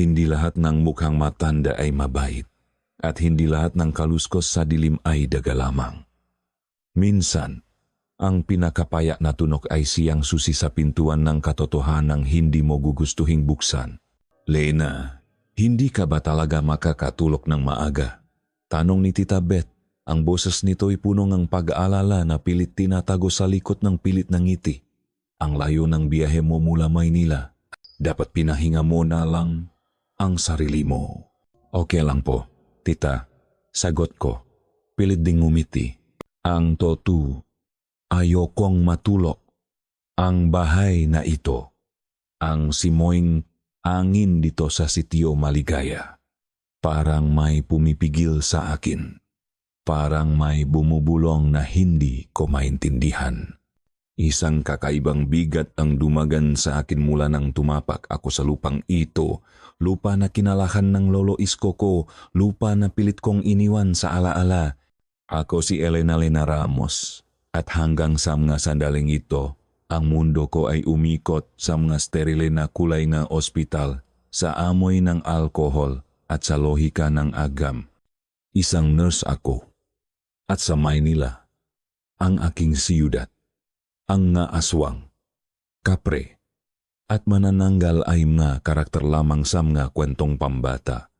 Hindi lahat ng mukhang matanda ay mabait, at hindi lahat ng kaluskos sa dilim ay daga lamang. Minsan, ang pinakapaya na tunok ay siyang susi sa pintuan ng katotohanang hindi mo gugustuhing buksan. Lena, hindi ka ba talaga makakatulog ng maaga? Tanong ni Tita Beth. Ang boses nito'y puno ng pag-aalala na pilit tinatago sa likod ng pilit na ngiti. Ang layo ng biyahe mo mula Maynila. Dapat pinahinga mo na lang ang sarili mo. Okay lang po, tita. Sagot ko. Pilit ding ngumiti. Ang totoo, ayokong matulog. Ang bahay na ito, ang simoing angin dito sa sitio Maligaya. Parang may pumipigil sa akin. Parang may bumubulong na hindi ko maintindihan. Isang kakaibang bigat ang dumagan sa akin mula nang tumapak ako sa lupang ito. Lupa na kinalahan ng lolo isko ko, lupa na pilit kong iniwan sa alaala. Ako si Elena Ramos, at hanggang sa mga sandaling ito, ang mundo ko ay umikot sa mga sterile na kulay na ospital, sa amoy ng alkohol at sa lohika ng agam. Isang nurse ako. At sa Maynila, ang aking siyudad, ang nga aswang, kapre, at manananggal ay mga karakter lamang sa mga kwentong pambata.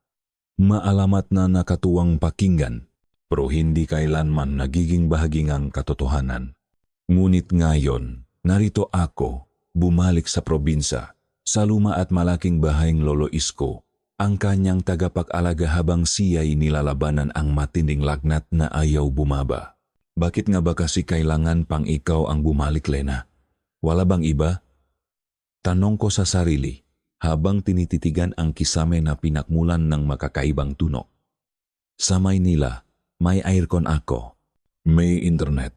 Maalamat na nakatuwang pakinggan, pero hindi kailanman nagiging bahagi ng katotohanan. Ngunit ngayon, narito ako, bumalik sa probinsya, sa luma at malaking bahayng lolo isko, ang kanyang tagapag-alaga habang siya'y nilalabanan ang matinding lagnat na ayaw bumaba. Bakit nga ba kasi kailangan pang ikaw ang bumalik, Lena? Wala bang iba? Tanong ko sa sarili habang tinititigan ang kisame na pinakmulan ng makakaibang tunog. Sa Maynila, may aircon ako, may internet,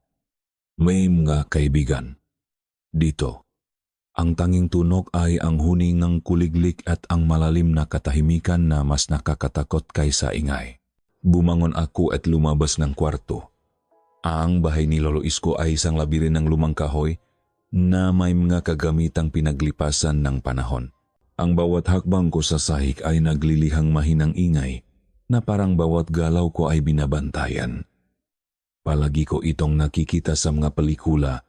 may mga kaibigan. Dito, ang tanging tunog ay ang huning ng kuliglik at ang malalim na katahimikan na mas nakakatakot kaysa ingay. Bumangon ako at lumabas ng kwarto. Ang bahay ni Lolo Isko ay isang labirin ng lumang kahoy na may mga kagamitang pinaglipasan ng panahon. Ang bawat hakbang ko sa sahig ay naglilihang mahinang ingay na parang bawat galaw ko ay binabantayan. Palagi ko itong nakikita sa mga pelikula,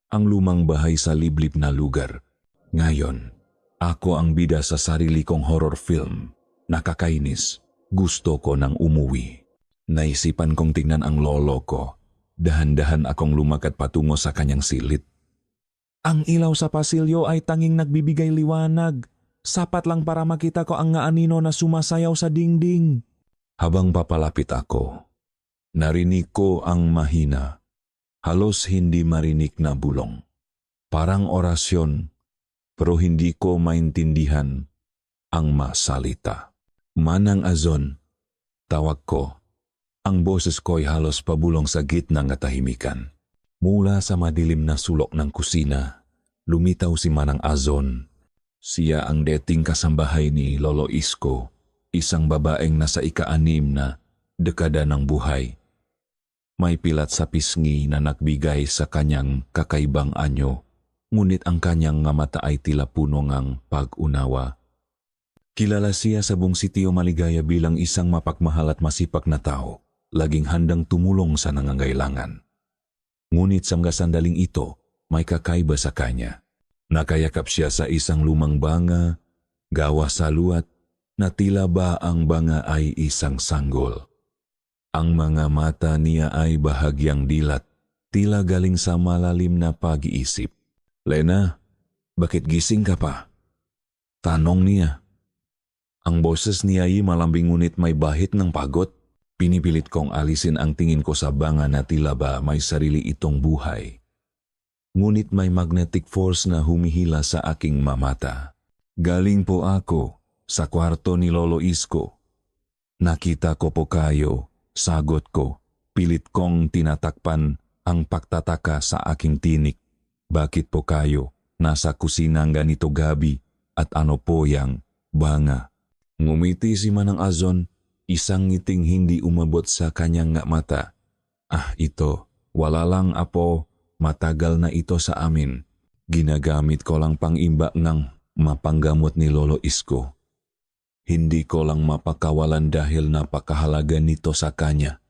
ang lumang bahay sa liblib na lugar. Ngayon, ako ang bida sa sarili kong horror film. Nakakainis, gusto ko nang umuwi. Naisipan kong tingnan ang lolo ko. Dahan-dahan akong lumakad patungo sa kanyang silid. Ang ilaw sa pasilyo ay tanging nagbibigay liwanag. Sapat lang para makita ko ang nga anino na sumasayaw sa dingding. Habang papalapit ako, narinig ko ang mahina, halos hindi marinig na bulong. Parang orasyon, pero hindi ko maintindihan ang masalita. Manang Azon, tawag ko. Ang boses ko'y halos pabulong sa gitna ng katahimikan. Mula sa madilim na sulok ng kusina, lumitaw si Manang Azon. Siya ang dating kasambahay ni Lolo Isko, isang babaeng nasa ika-6 na dekada ng buhay. May pilat sa pisngi na nagbigay sa kanyang kakaibang anyo, ngunit ang kanyang nga mata ay tila puno ng pag-unawa. Kilala siya sa buong sitio Maligaya bilang isang mapagmahal at masipag na tao, laging handang tumulong sa nangangailangan. Ngunit sa mga sandaling ito, may kakaiba sa kanya. Nakayakap siya sa isang lumang banga, gawa sa luat, na tila ba ang banga ay isang sanggol. Ang mga mata niya ay bahagyang dilat, tila galing sa malalim na pag-iisip. Lena, bakit gising ka pa? Tanong niya. Ang boses niya ay malambing ngunit may bahid ng pagod. Pinipilit kong alisin ang tingin ko sa banga na tila ba may sarili itong buhay. Ngunit may magnetic force na humihila sa aking mamata. Galing po ako sa kwarto ni Lolo Isko. Nakita ko po kayo, sagot ko. Pilit kong tinatakpan ang pagtataka sa aking tinik. Bakit po kayo nasa kusina ganito gabi at ano po yang banga? Ngumiti si Manang Azon, isang ngiting hindi umabot sa kanyang nga mata. Ito, wala lang apo, matagal na ito sa amin. Ginagamit ko lang pang-imba ng mapanggamot ni Lolo Isko. Hindi ko lang mapakawalan dahil napakahalaga nito sa kanya.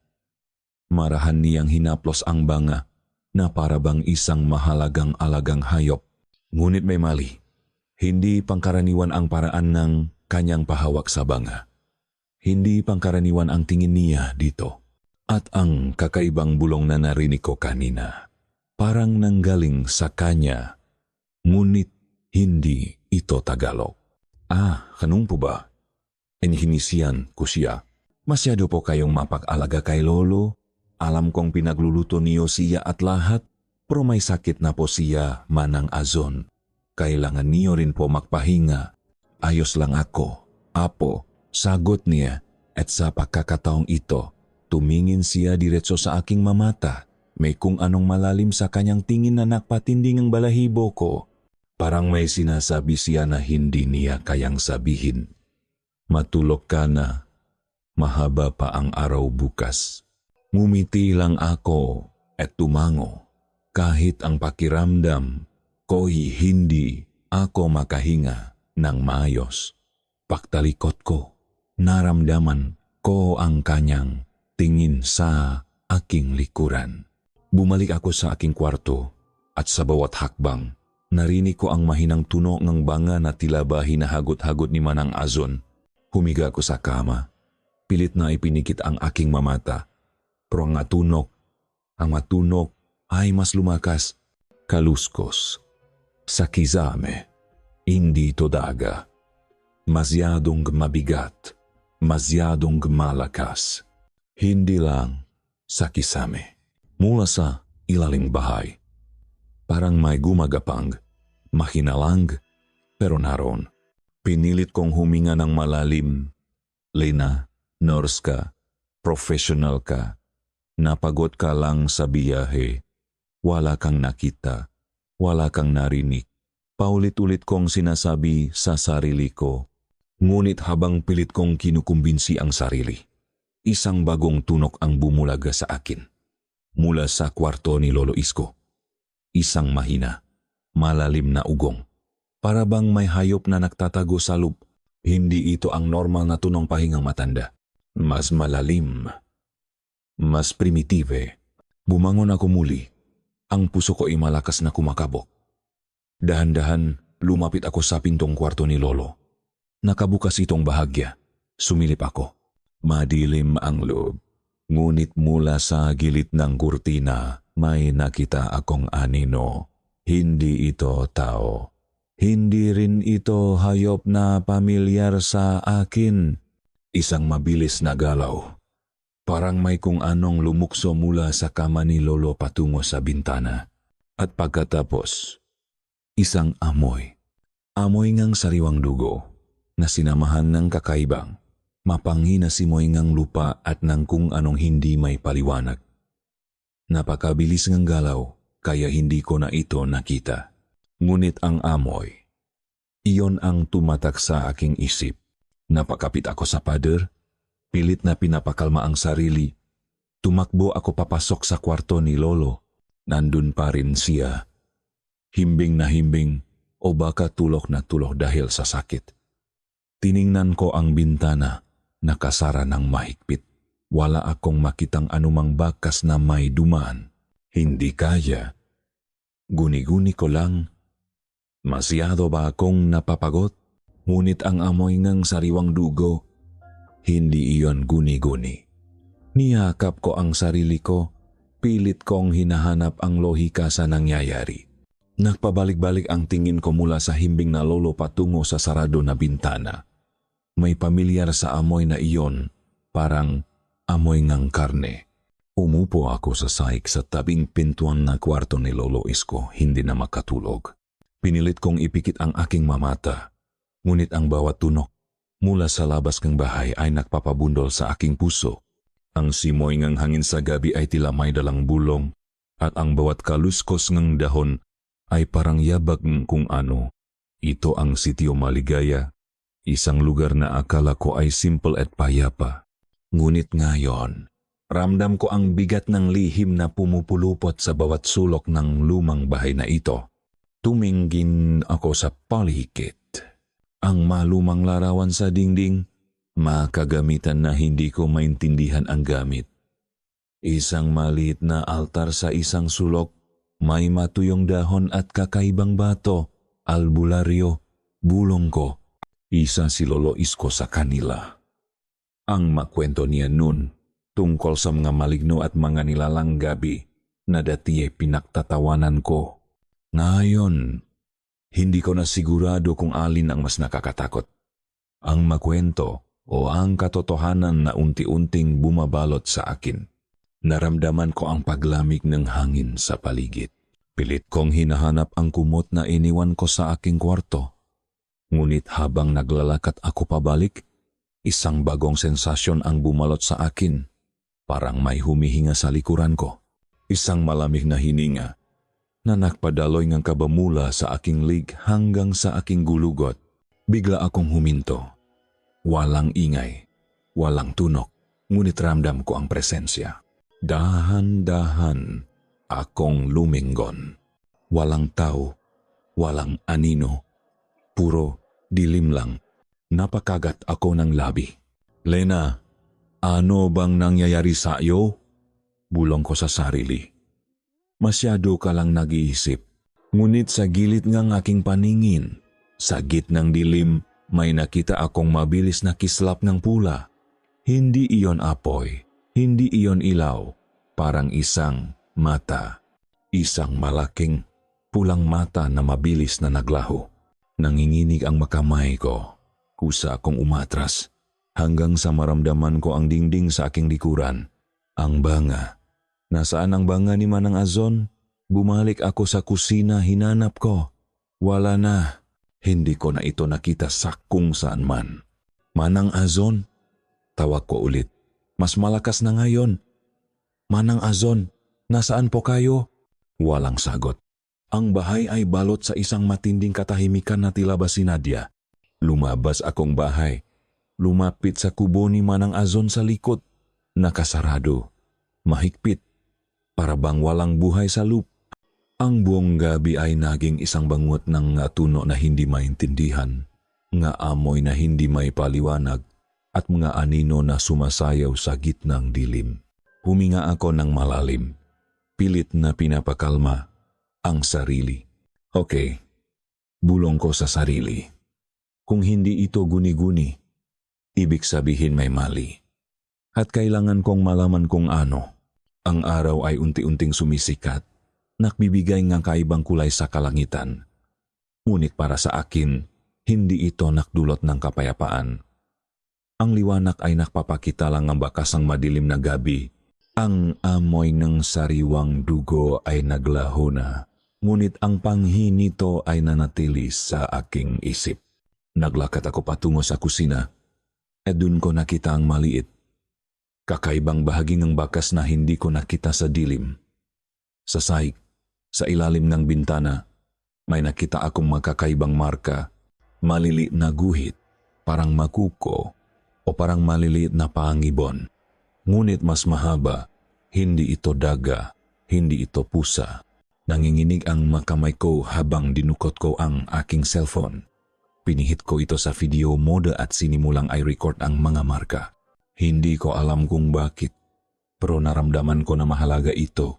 Marahan niyang hinaplos ang banga na para bang isang mahalagang alagang hayop. Ngunit may mali. Hindi pangkaraniwan ang paraan ng kanyang pahawak sa banga. Hindi pangkaraniwan ang tingin niya dito. At ang kakaibang bulong na narinig ko kanina, parang nanggaling sa kanya. Ngunit hindi ito Tagalog. Kanong po ba? Inhinisiyan ko siya. Masyado po kayong mapag-alaga kay Lolo. Alam kong pinagluluto niyo siya at lahat, pero may sakit na po siya manang azon. Kailangan niyo rin po magpahinga. Ayos lang ako, apo, sagot niya. At sa pagkakataong ito, tumingin siya diretso sa aking mamata. May kung anong malalim sa kanyang tingin na nakpatinding ang balahibo ko. Parang may sinasabi siya na hindi niya kayang sabihin. Matulog ka na. Mahaba pa ang araw bukas. Ngumiti lang ako at tumango. Kahit ang pakiramdam ko'y hindi ako makahinga ng maayos. Pagtalikot ko, naramdaman ko ang kanyang tingin sa aking likuran. Bumalik ako sa aking kwarto at sa bawat hakbang, narinig ko ang mahinang tunog ng banga na tila ba hinahagot-hagot ni Manang Azon. Humiga ako sa kama. Pilit na ipinikit ang aking mamata. Pero ang matunog ay mas lumakas. Kaluskos. Sa kizame. Hindi to daga. Masyadong mabigat. Masyadong malakas. Hindi lang sa kisame. Mula sa ilaling bahay. Parang may gumagapang. Mahinalang. Pero naroon. Pinilit kong huminga ng malalim. Lena, nurse ka, professional ka, napagod ka lang sa biyahe, wala kang nakita, wala kang narinig. Paulit-ulit kong sinasabi sa sarili ko, ngunit habang pilit kong kinukumbinsi ang sarili, isang bagong tunog ang bumulaga sa akin. Mula sa kwarto ni Lolo Isko, isang mahina, malalim na ugong. Para bang may hayop na nagtatago sa loob. Hindi ito ang normal na tunong pahingang matanda. Mas malalim. Mas primitive. Bumangon ako muli. Ang puso ko ay malakas na kumakabok. Dahan-dahan, lumapit ako sa pintong kwarto ni Lolo. Nakabukas itong bahagya. Sumilip ako. Madilim ang loob. Ngunit mula sa gilid ng kurtina, may nakita akong anino. Hindi ito tao. Hindi rin ito hayop na pamilyar sa akin. Isang mabilis na galaw. Parang may kung anong lumukso mula sa kama ni Lolo patungo sa bintana. At pagkatapos, isang amoy. Amoy ngang sariwang dugo na sinamahan ng kakaibang. Mapanghi na simoy ngang lupa at ng kung anong hindi may paliwanag. Napakabilis ngang galaw kaya hindi ko na ito nakita. Ngunit ang amoy, iyon ang tumatak sa aking isip. Napakapit ako sa pader, pilit na pinapakalma ang sarili. Tumakbo ako papasok sa kwarto ni Lolo. Nandun pa rin siya. Himbing na himbing o baka tulok na tulok dahil sa sakit. Tiningnan ko ang bintana, nakasara ng mahigpit. Wala akong makitang anumang bakas na may dumaan. Hindi kaya. Guni-guni ko lang. Masyado ba akong napapagot? Ngunit ang amoy ng sariwang dugo, hindi iyon guni-guni. Niyakap ko ang sarili ko, pilit kong hinahanap ang lohika sa nangyayari. Nagpabalik-balik ang tingin ko mula sa himbing na Lolo patungo sa sarado na bintana. May pamilyar sa amoy na iyon, parang amoy ng karne. Umupo ako sa sahig sa tabing pintuan na kwarto ni Lolo Isko, hindi na makatulog. Pinilit kong ipikit ang aking mamata, ngunit ang bawat tunog mula sa labas ng bahay ay nagpapabundol sa aking puso. Ang simoy ng hangin sa gabi ay tila may dalang bulong at ang bawat kaluskos ng dahon ay parang yabag ng kung ano. Ito ang Sitio Maligaya, isang lugar na akala ko ay simple at payapa. Ngunit ngayon, ramdam ko ang bigat ng lihim na pumupulupot sa bawat sulok ng lumang bahay na ito. Tumingin ako sa paligid. Ang malumang larawan sa dingding, makagamitan na hindi ko maintindihan ang gamit. Isang maliit na altar sa isang sulok, may matuyong dahon at kakaibang bato, albularyo, bulong ko. Isa si Lolo Isko sa kanila. Ang makwento niya nun tungkol sa mga maligno at mga nilalang gabi na dati pinagtatawanan ko. Ngayon, hindi ko na sigurado kung alin ang mas nakakatakot. Ang makwento o ang katotohanan na unti-unting bumabalot sa akin. Naramdaman ko ang paglamig ng hangin sa paligid. Pilit kong hinahanap ang kumot na iniwan ko sa aking kwarto. Ngunit habang naglalakad ako pabalik, isang bagong sensasyon ang bumalot sa akin. Parang may humihinga sa likuran ko. Isang malamig na hininga na nagpadaloy ng kabamula sa aking lig hanggang sa aking gulugot. Bigla akong huminto. Walang ingay, walang tunog, ngunit ramdam ko ang presensya. Dahan-dahan akong lumingon. Walang tao, walang anino, puro dilim lang. Napakagat ako ng labi. Lena, ano bang nangyayari sa iyo? Bulong ko sa sarili. Masyado ka lang nag-iisip. Ngunit sa gilid ng aking paningin, sa gitnang dilim, may nakita akong mabilis na kislap ng pula. Hindi iyon apoy, hindi iyon ilaw, parang isang mata. Isang malaking, pulang mata na mabilis na naglaho. Nanginginig ang makamay ko. Kusa akong umatras hanggang sa maramdaman ko ang dingding sa aking likuran. Ang banga. Nasaan ang banga ni Manang Azon? Bumalik ako sa kusina, hinanap ko. Wala na. Hindi ko na ito nakita sa kung saan man. Manang Azon? Tawag ko ulit. Mas malakas na ngayon. Manang Azon, nasaan po kayo? Walang sagot. Ang bahay ay balot sa isang matinding katahimikan na tila ba si Nadia. Lumabas akong bahay. Lumapit sa kubo ni Manang Azon sa likod. Nakasarado. Mahigpit. Para bang walang buhay sa loop. Ang buong gabi ay naging isang bangot ng tuno na hindi maintindihan, nga amoy na hindi may paliwanag, at mga anino na sumasayaw sa gitnang dilim. Huminga ako ng malalim, pilit na pinapakalma ang sarili. Okay, bulong ko sa sarili. Kung hindi ito guni-guni, ibig sabihin may mali. At kailangan kong malaman kung ano. Ang araw ay unti-unting sumisikat. Nakbibigay ng kaibang kulay sa kalangitan. Ngunit para sa akin, hindi ito nakdulot ng kapayapaan. Ang liwanag ay nakpapakita lang ang bakasang madilim na gabi. Ang amoy ng sariwang dugo ay naglaho na, ngunit ang panghi nito ay nanatili sa aking isip. Naglakad ako patungo sa kusina, at dun ko nakita ang maliit. Kakaibang bahagi ng bakas na hindi ko nakita sa dilim. Sa sahig, sa ilalim ng bintana, may nakita akong makakaibang marka, maliliit na guhit, parang makuko o parang maliliit na pangibon. Ngunit mas mahaba, hindi ito daga, hindi ito pusa. Nanginginig ang makamay ko habang dinukot ko ang aking cellphone. Pinihit ko ito sa video mode at sinimulang i-record ang mga marka. Hindi ko alam kung bakit, pero naramdaman ko na mahalaga ito.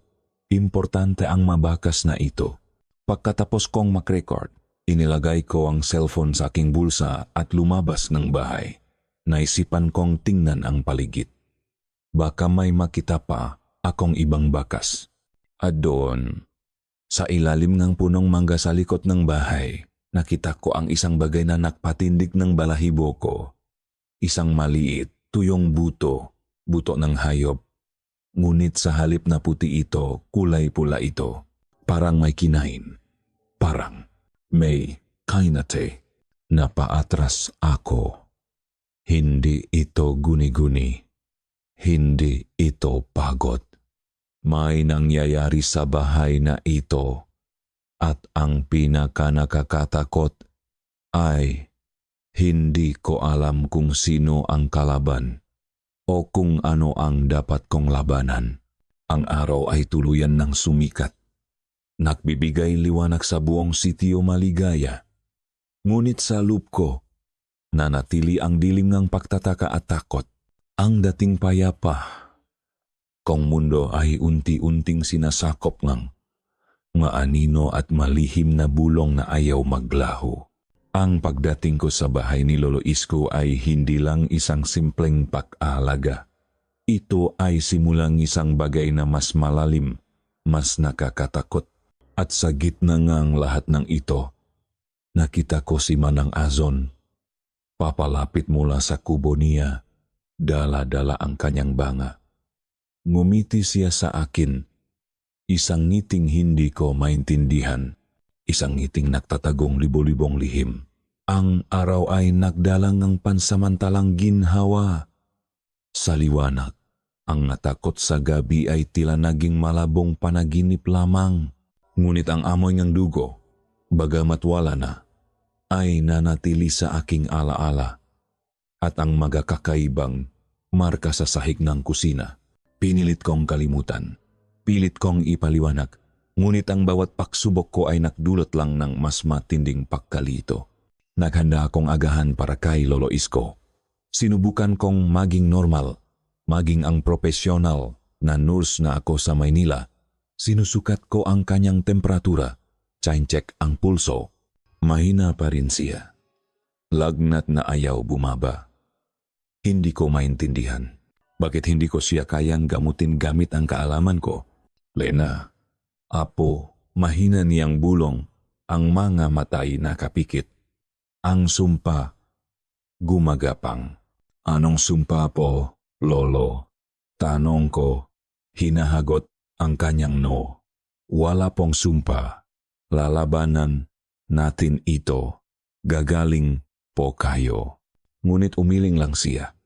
Importante ang mabakas na ito. Pagkatapos kong mag-record, inilagay ko ang cellphone sa aking bulsa at lumabas ng bahay. Naisipan kong tingnan ang paligid. Baka may makita pa akong ibang bakas. At doon, sa ilalim ng punong mangga sa likod ng bahay, nakita ko ang isang bagay na nakpatindig ng balahibo ko. Isang maliit, tuyong buto ng hayop. Ngunit sa halip na puti ito, kulay pula ito. Parang may kinain. Parang may kainate. Napaatras ako. Hindi ito guni-guni. Hindi ito pagod. May nangyayari sa bahay na ito. At ang pinaka-nakakatakot ay hindi ko alam kung sino ang kalaban o kung ano ang dapat kong labanan. Ang araw ay tuluyan ng sumikat. Nagbibigay liwanag sa buong sitio Maligaya. Ngunit sa loop ko, Nanatili ang dilim ng pagtataka at takot. Ang dating payapa. Kung mundo ay unti-unting sinasakop ng maanino at malihim na bulong na ayaw maglaho. Ang pagdating ko sa bahay ni Lolo Isko ay hindi lang isang simpleng pag-aalaga. Ito ay simulang isang bagay na mas malalim, mas nakakatakot. At sa gitna ng lahat ng ito, nakita ko si Manang Azon. Papalapit mula sa kubo niya, dala-dala ang kanyang banga. Ngumiti siya sa akin, isang ngiting hindi ko maintindihan, isang ngiting nagtatagong libo-libong lihim. Ang araw ay nagdalang ng pansamantalang ginhawa. Sa liwanag, ang natakot sa gabi ay tila naging malabong panaginip lamang. Ngunit ang amoy ng dugo, bagamat wala na, ay nanatili sa aking alaala. At ang magkakaibang marka sa sahig ng kusina. Pinilit kong kalimutan, pilit kong ipaliwanag, ngunit ang bawat pagsubok ko ay nagdulot lang ng mas matinding pagkalito. Naghanda akong agahan para kay Lolo Isko. Sinubukan kong maging normal, maging ang profesional na nurse na ako sa Maynila. Sinusukat ko ang kanyang temperatura, check ang pulso. Mahina pa rin siya. Lagnat na ayaw bumaba. Hindi ko maintindihan. Bakit hindi ko siya kayang gamutin gamit ang kaalaman ko? Lena, apo, mahina niyang bulong, ang mga matay nakapikit. Ang sumpa, gumagapang. Anong sumpa po, Lolo? Tanong ko, hinahagot ang kanyang no. Wala pong sumpa. Lalabanan natin ito. Gagaling po kayo. Ngunit umiling lang siya.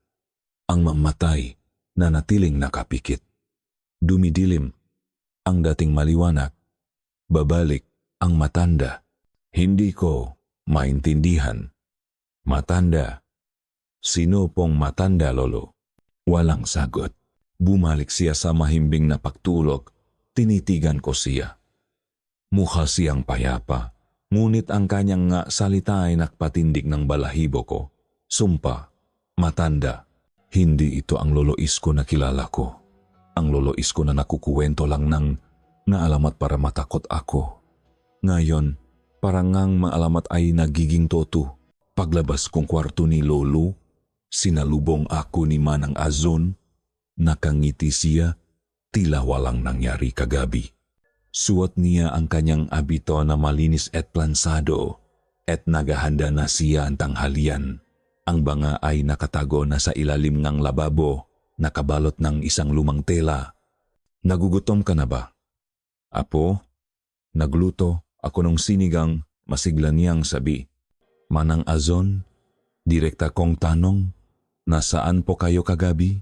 Ang mamatay, nanatiling nakapikit. Dumidilim ang dating maliwanag. Babalik ang matanda. Hindi ko maintindihan. Matanda. Sino pong matanda, Lolo? Walang sagot. Bumalik siya sa mahimbing na pagtulog. Tinitigan ko siya. Mukha siyang payapa. Ngunit ang kanyang nga salita ay nakpatindig ng balahibo ko. Sumpa. Matanda. Hindi ito ang Lolo Isko na kilala ko. Ang Lolo Isko na nakukuwento lang ng naalamat para matakot ako. Ngayon, parang ang maalamat ay nagiging totoo. Paglabas kong kwarto ni Lolo, sinalubong ako ni Manang Azon. Nakangiti siya, tila walang nangyari kagabi. Suot niya ang kanyang abito na malinis at plansado at naghahanda na siya ang tanghalian. Ang banga ay nakatago na sa ilalim ng lababo, nakabalot ng isang lumang tela. Nagugutom ka na ba? Apo, nagluto ako ng sinigang, masigla niyang sabi. Manang Azon, direkta kong tanong, nasaan po kayo kagabi?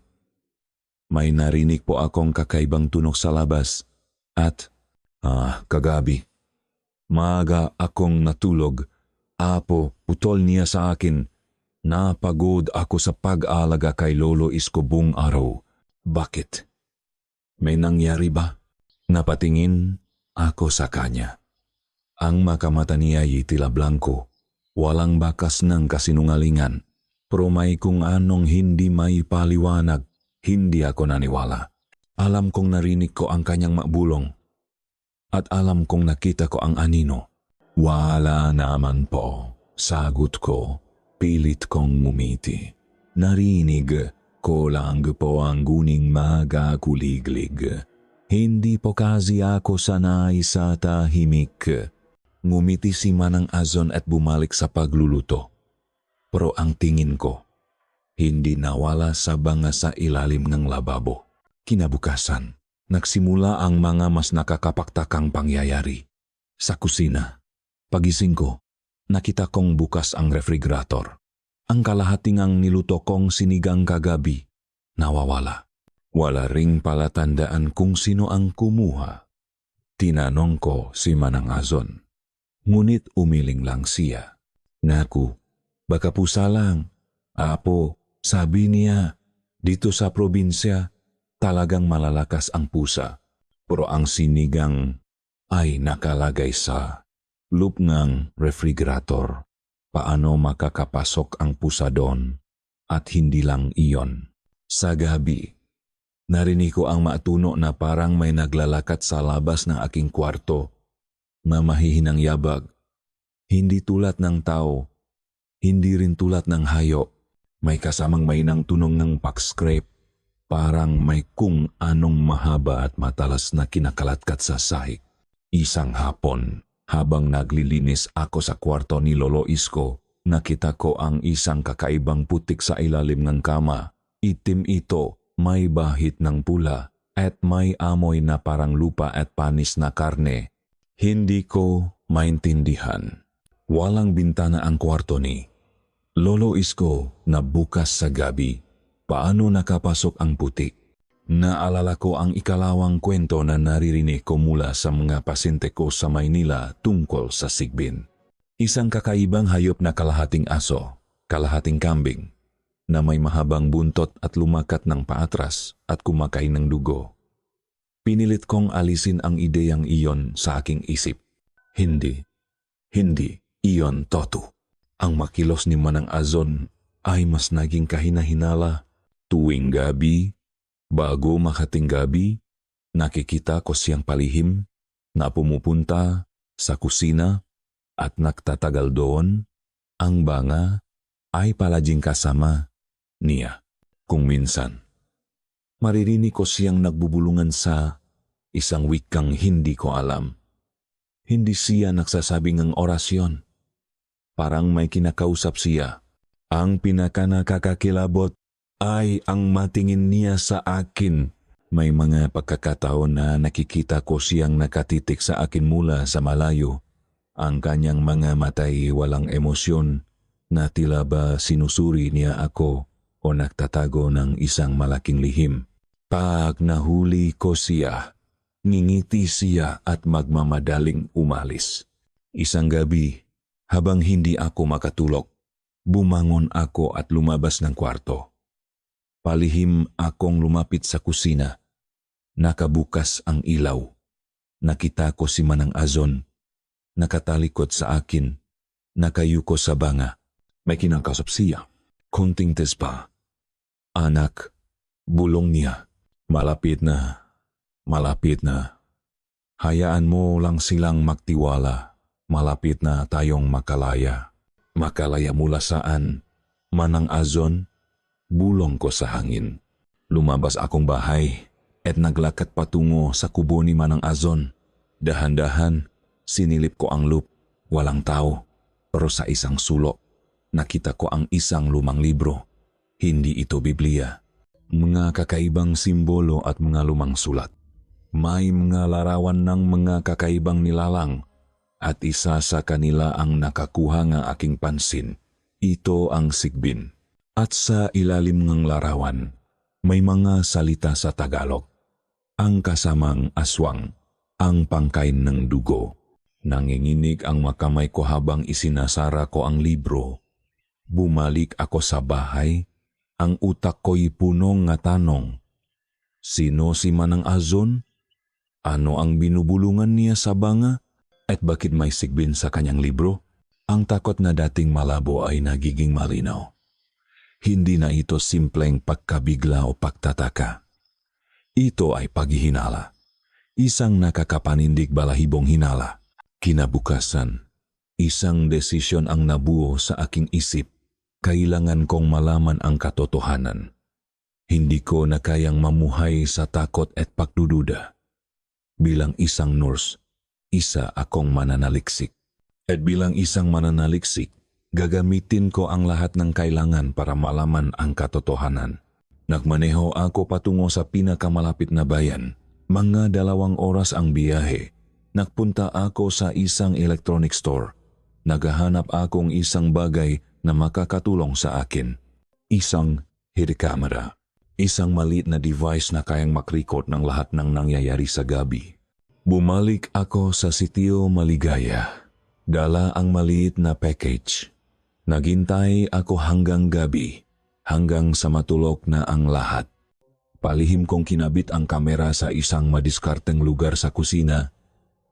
May narinig po akong kakaibang tunog sa labas at, kagabi. Maaga akong natulog, apo, putol niya sa akin. Napagod ako sa pag-aalaga kay Lolo Isko buong araw. Bakit? May nangyari ba? Napatingin ako sa kanya. Ang makamata niya ay tila blanco. Walang bakas ng kasinungalingan. Pero may kung anong hindi may paliwanag. Hindi ako naniwala. Alam kong narinig ko ang kanyang mabulong. At alam kong nakita ko ang anino. Wala naman po. Sagot ko. Pilit kong ngumiti. Narinig ko lang po ang guning magakuliglig. Hindi po kasi ako sanay sa tahimik. Ngumiti si Manang Azon at bumalik sa pagluluto. Pero ang tingin ko, hindi nawala sa banga sa ilalim ng lababo. Kinabukasan, nagsimula ang mga mas nakakapaktakang pangyayari. Sa kusina, pagising ko, nakita kong bukas ang refrigerator. Ang kalahating ang niluto kong sinigang kagabi, nawawala. Wala ring palatandaan kung sino ang kumuha. Tinanong ko si Manang Azon. Ngunit umiling lang siya. Naku, baka pusa lang. Apo, sabi niya, dito sa probinsya, talagang malalakas ang pusa. Pero ang sinigang ay nakalagay sa loob ng refrigerator. paano makakapasok ang pusa doon at hindi lang iyon. Sa gabi, narinig ko ang maatuno na parang may naglalakat sa labas ng aking kwarto na mahihinang yabag. Hindi tulad ng tao, hindi rin tulad ng hayop. May kasamang mainang tunong ng pack-scrape. Parang may kung anong mahaba at matalas na kinakalatkat sa sahig. Isang hapon, habang naglilinis ako sa kwarto ni Lolo Isko, nakita ko ang isang kakaibang putik sa ilalim ng kama. Itim ito, may bahit ng pula, at may amoy na parang lupa at panis na karne. Hindi ko maintindihan. Walang bintana ang kwarto ni Lolo Isko na bukas sa gabi. Paano nakapasok ang putik? Naalala ko ang ikalawang kwento na naririnig ko mula sa mga pasyente ko sa Maynila tungkol sa sigbin. Isang kakaibang hayop na kalahating aso, kalahating kambing, na may mahabang buntot at lumakat ng paatras at kumakain ng dugo. Pinilit kong alisin ang ideyang iyon sa aking isip. Hindi, iyon totoo. Ang makilos ni Manang Azon ay mas naging kahina-hinala. Tuwing gabi, bago makating gabi, nakikita ko siyang palihim na pumupunta sa kusina at nagtatagal doon. Ang banga ay palaging kasama niya. Kung minsan, maririnig ko siyang nagbubulungan sa isang wikang hindi ko alam. Hindi siya nagsasabi ng orasyon. Parang may kinakausap siya. Ang pinakanakakakilabot ay ang matingin niya sa akin. May mga pagkakataon na nakikita ko siyang nakatitik sa akin mula sa malayo. Ang kanyang mga matay walang emosyon na tila ba sinusuri niya ako o nagtatago ng isang malaking lihim. Pag nahuli ko siya, ngingiti siya at magmamadaling umalis. Isang gabi, habang hindi ako makatulog, bumangon ako at lumabas ng kwarto. Palihim akong lumapit sa kusina. Nakabukas ang ilaw. Nakita ko si Manang Azon. Nakatalikod sa akin. Nakayuko sa banga. May kinakausap siya. Konting tes pa. Anak, bulong niya. Malapit na. Hayaan mo lang silang magtiwala. Malapit na tayong makalaya. Makalaya mula saan? Manang Azon? Bulong ko sa hangin. Lumabas akong bahay at naglakad patungo sa kubo ni Manang Azon. Dahan-dahan, sinilip ko ang loop. Walang tao. Pero sa isang sulok, nakita ko ang isang lumang libro. Hindi ito Biblia. Mga kakaibang simbolo at mga lumang sulat. May mga larawan ng mga kakaibang nilalang. At isa sa kanila ang nakakuha ng aking pansin. Ito ang sigbin. At sa ilalim ng larawan, may mga salita sa Tagalog. Ang kasamang aswang, ang pangkain ng dugo. Nanginginig ang makamay ko habang isinasara ko ang libro. Bumalik ako sa bahay, ang utak ko'y punong nga tanong. Sino si Manang Azon? Ano ang binubulungan niya sa banga? At bakit may sigbin sa kanyang libro? Ang takot na dating malabo ay nagiging malinaw. Hindi na ito simpleng pagkabigla o pagtataka. Ito ay paghihinala. Isang nakakapanindig balahibong hinala. Kinabukasan, isang desisyon ang nabuo sa aking isip. Kailangan kong malaman ang katotohanan. Hindi ko na kayang mamuhay sa takot at pagdududa. Bilang isang nurse, isa akong mananaliksik. At bilang isang mananaliksik, gagamitin ko ang lahat ng kailangan para malaman ang katotohanan. Nagmaneho ako patungo sa pinakamalapit na bayan. Mga 2 oras ang biyahe. Nagpunta ako sa isang electronic store. Naghahanap akong isang bagay na makakatulong sa akin. Isang hidcamera. Isang maliit na device na kayang makrecord ng lahat ng nangyayari sa gabi. Bumalik ako sa sitio Maligaya. Dala ang maliit na package. Naghintay ako hanggang gabi, hanggang sa matulog na ang lahat. Palihim kong kinabit ang kamera sa isang madiskarteng lugar sa kusina,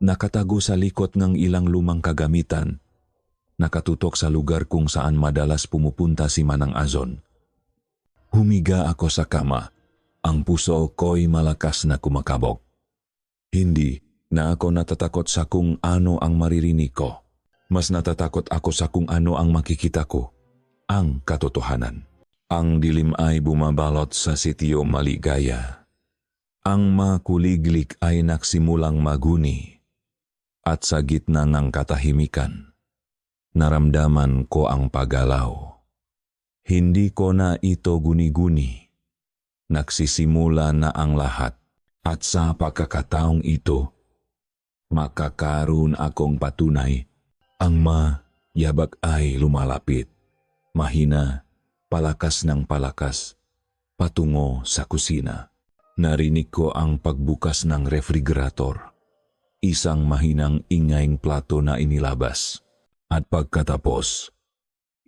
nakatago sa likod ng ilang lumang kagamitan. nakatutok sa lugar kung saan madalas pumupunta si Manang Azon. Humiga ako sa kama. Ang puso ko'y malakas na kumakabog. Hindi na ako natatakot sa kung ano ang maririnig ko. Mas natatakot ako sa kung ano ang makikita ko. Ang katotohanan. Ang dilim ay bumabalot sa sitio Maligaya. Ang makuliglik ay nagsimulang maguni. At sa gitna ng katahimikan, naramdaman ko ang paggalaw. Hindi ko na ito guni-guni. Nagsisimula na ang lahat. At sa pagkakataong ito, makakaroon akong patunay. Ang mayabag ay lumalapit. Mahina, palakas ng palakas, patungo sa kusina. Narinig ko ang pagbukas ng refrigerator. Isang mahinang ingayng plato na inilabas. At pagkatapos,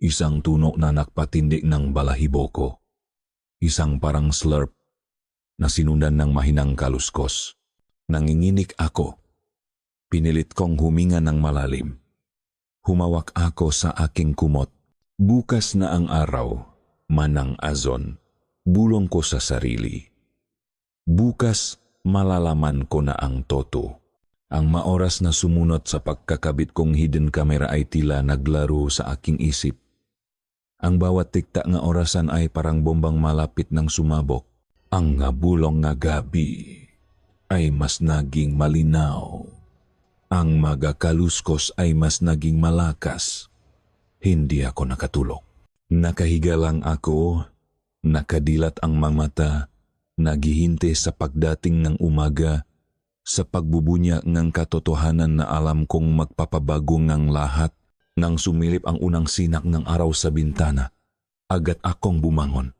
isang tunog na nagpatindig ng balahibo ko. Isang parang slurp na sinundan ng mahinang kaluskos. Nanginginig ako. Pinilit kong huminga ng malalim. Humawak ako sa aking kumot. Bukas na ang araw, Manang Azon. Bulong ko sa sarili. Bukas, malalaman ko na ang toto. Ang maoras na sumunod sa pagkakabit kong hidden camera ay tila naglaro sa aking isip. Ang bawat tiktak nga orasan ay parang bombang malapit ng sumabok. Ang bulong nga gabi ay mas naging malinaw. Ang magakaluskos ay mas naging malakas. Hindi ako nakatulog. Nakahiga lang ako, nakadilat ang mga mata, naghihintay sa pagdating ng umaga, sa pagbubunya ng katotohanan na alam kong magpapabago ng lahat. Nang sumilip ang unang sinak ng araw sa bintana, agad akong bumangon.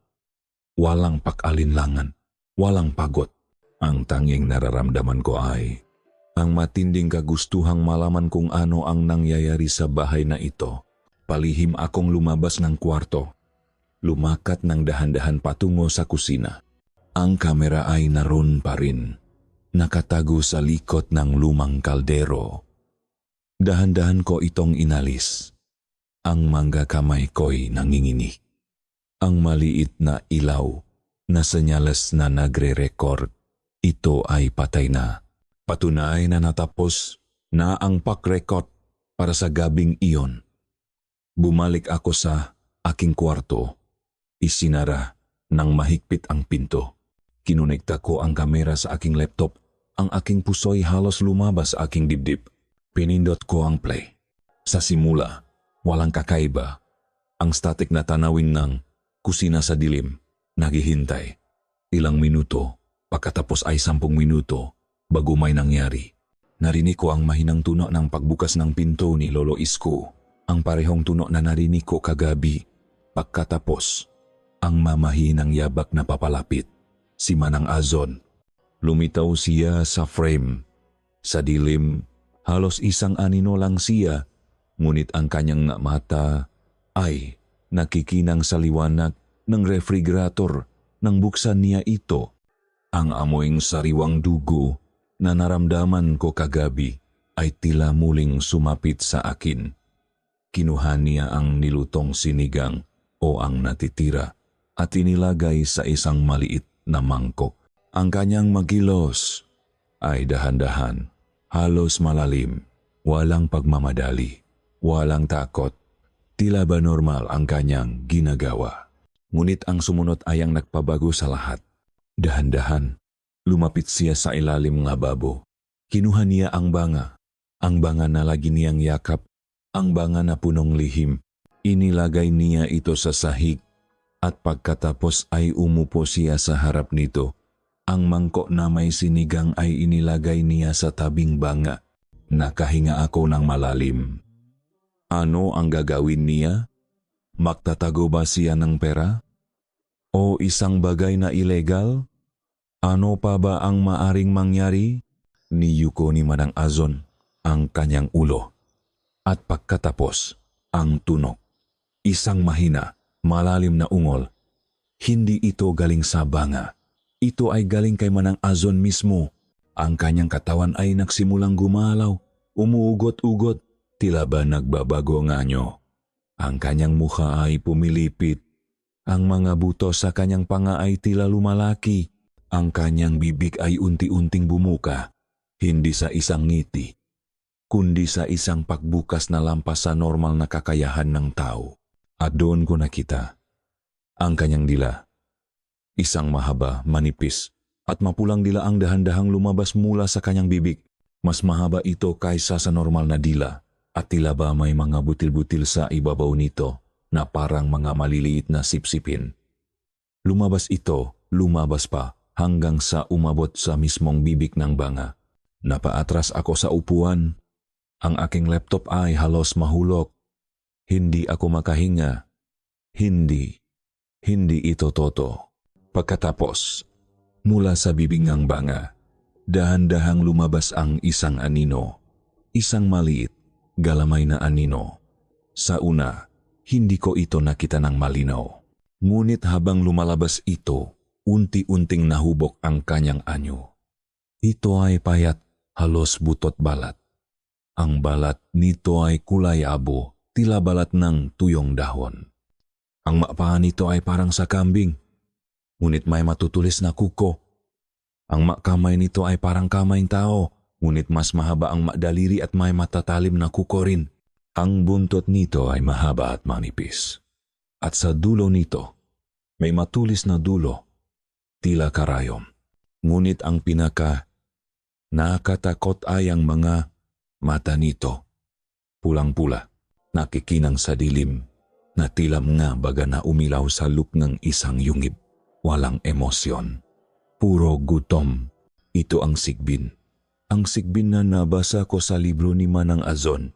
Walang pag-alinlangan, walang pagod. Ang tanging nararamdaman ko ay ang matinding kagustuhang malaman kung ano ang nangyayari sa bahay na ito. Palihim akong lumabas ng kwarto. Lumakat ng dahan-dahan patungo sa kusina. Ang kamera ay naroon pa rin. Nakatago sa likod ng lumang kaldero. Dahan-dahan ko itong inalis. Ang mga kamay ko'y nanginginig. Ang maliit na ilaw na senyales na nagre-record, ito ay patay na. Patunay na natapos na ang pag-record para sa gabing iyon. Bumalik ako sa aking kwarto. Isinara ng mahigpit ang pinto. Kinonekta ko ang kamera sa aking laptop. Ang aking puso'y halos lumabas sa aking dibdib. Pinindot ko ang play. Sa simula, walang kakaiba. Ang static na tanawin ng kusina sa dilim, naghihintay. Ilang minuto, pagkatapos ay 10 minuto, bago may nangyari. Narinig ko ang mahinang tunog ng pagbukas ng pinto ni Lolo Isko. Ang parehong tunog na narinig ko kagabi. Pagkatapos, ang mamahinang yabak na papalapit. Si Manang Azon. Lumitaw siya sa frame. Sa dilim, halos isang anino lang siya, ngunit ang kanyang mata ay nakikinang sa liwanag ng refrigerator nang buksan niya ito. Ang amoyng sariwang dugo na naramdaman ko kagabi ay tila muling sumapit sa akin. Kinuha niya ang nilutong sinigang o ang natitira at inilagay sa isang maliit na mangkok. Ang kanyang magilos ay dahan-dahan, halos malalim, walang pagmamadali, walang takot. Tila ba normal ang kanyang ginagawa. Ngunit ang sumunod ay ang nagpabago sa lahat. Dahan-dahan, lumapit siya sa ilalim ng babo. Kinuha niya ang banga na lagi niyang yakap, ang banga na punong lihim. Inilagay niya ito sa sahig at pagkatapos ay umupo siya sa harap nito. Ang mangkok na may sinigang ay inilagay niya sa tabing banga. Nakahinga ako ng malalim. Ano ang gagawin niya? Magtatago ba siya ng pera? O isang bagay na ilegal? Ano pa ba ang maaring mangyari? Niyuko ni Manang Azon ang kanyang ulo. At pagkatapos, ang tunog. Isang mahina, malalim na ungol. Hindi ito galing sa banga. Ito ay galing kay Manang Azon mismo. Ang kanyang katawan ay nagsimulang gumalaw, umuugot-ugot, Tila ba nagbabago nga nyo? Ang kanyang mukha ay pumilipit. Ang mga buto sa kanyang panga ay tila lumalaki. Ang kanyang bibig ay unti-unting bumuka. Hindi sa isang ngiti, kundi sa isang pagbukas na lampas sa normal na kakayahan ng tao. At doon ko nakita ang kanyang dila. Isang mahaba, manipis, at mapulang dila ang dahan-dahang lumabas mula sa kanyang bibig. Mas mahaba ito kaysa sa normal na dila, at tila ba may mga butil-butil sa ibabaw nito na parang mga maliliit na sipsipin. Lumabas ito, lumabas pa, hanggang sa umabot sa mismong bibig ng banga. Napaatras ako sa upuan. Ang aking laptop ay halos mahulog. Hindi ako makahinga. Hindi ito toto. Pagkatapos, mula sa bibig ng banga, dahan-dahang lumabas ang isang anino. Isang maliit, galamay na anino. Sa una, hindi ko ito nakita ng malinaw. Ngunit habang lumalabas ito, unti-unting nahubok ang kanyang anyo. Ito ay payat, halos butot balat. Ang balat nito ay kulay abo, tila balat ng tuyong dahon. Ang mapaan nito ay parang sa kambing, ngunit may matutulis na kuko. Ang makamay nito ay parang kamay tao, ngunit mas mahaba ang daliri at may matatalim na kuko rin. Ang buntot nito ay mahaba at manipis. At sa dulo nito, may matulis na dulo, tila karayom. Ngunit ang nakakatakot ay ang mga mata nito. Pulang-pula, nakikinang sa dilim, na tila nga baga na umilaw sa loop ng isang yungib. Walang emosyon. Puro gutom. Ito ang sigbin. Ang sigbin na nabasa ko sa libro ni Manang Azon.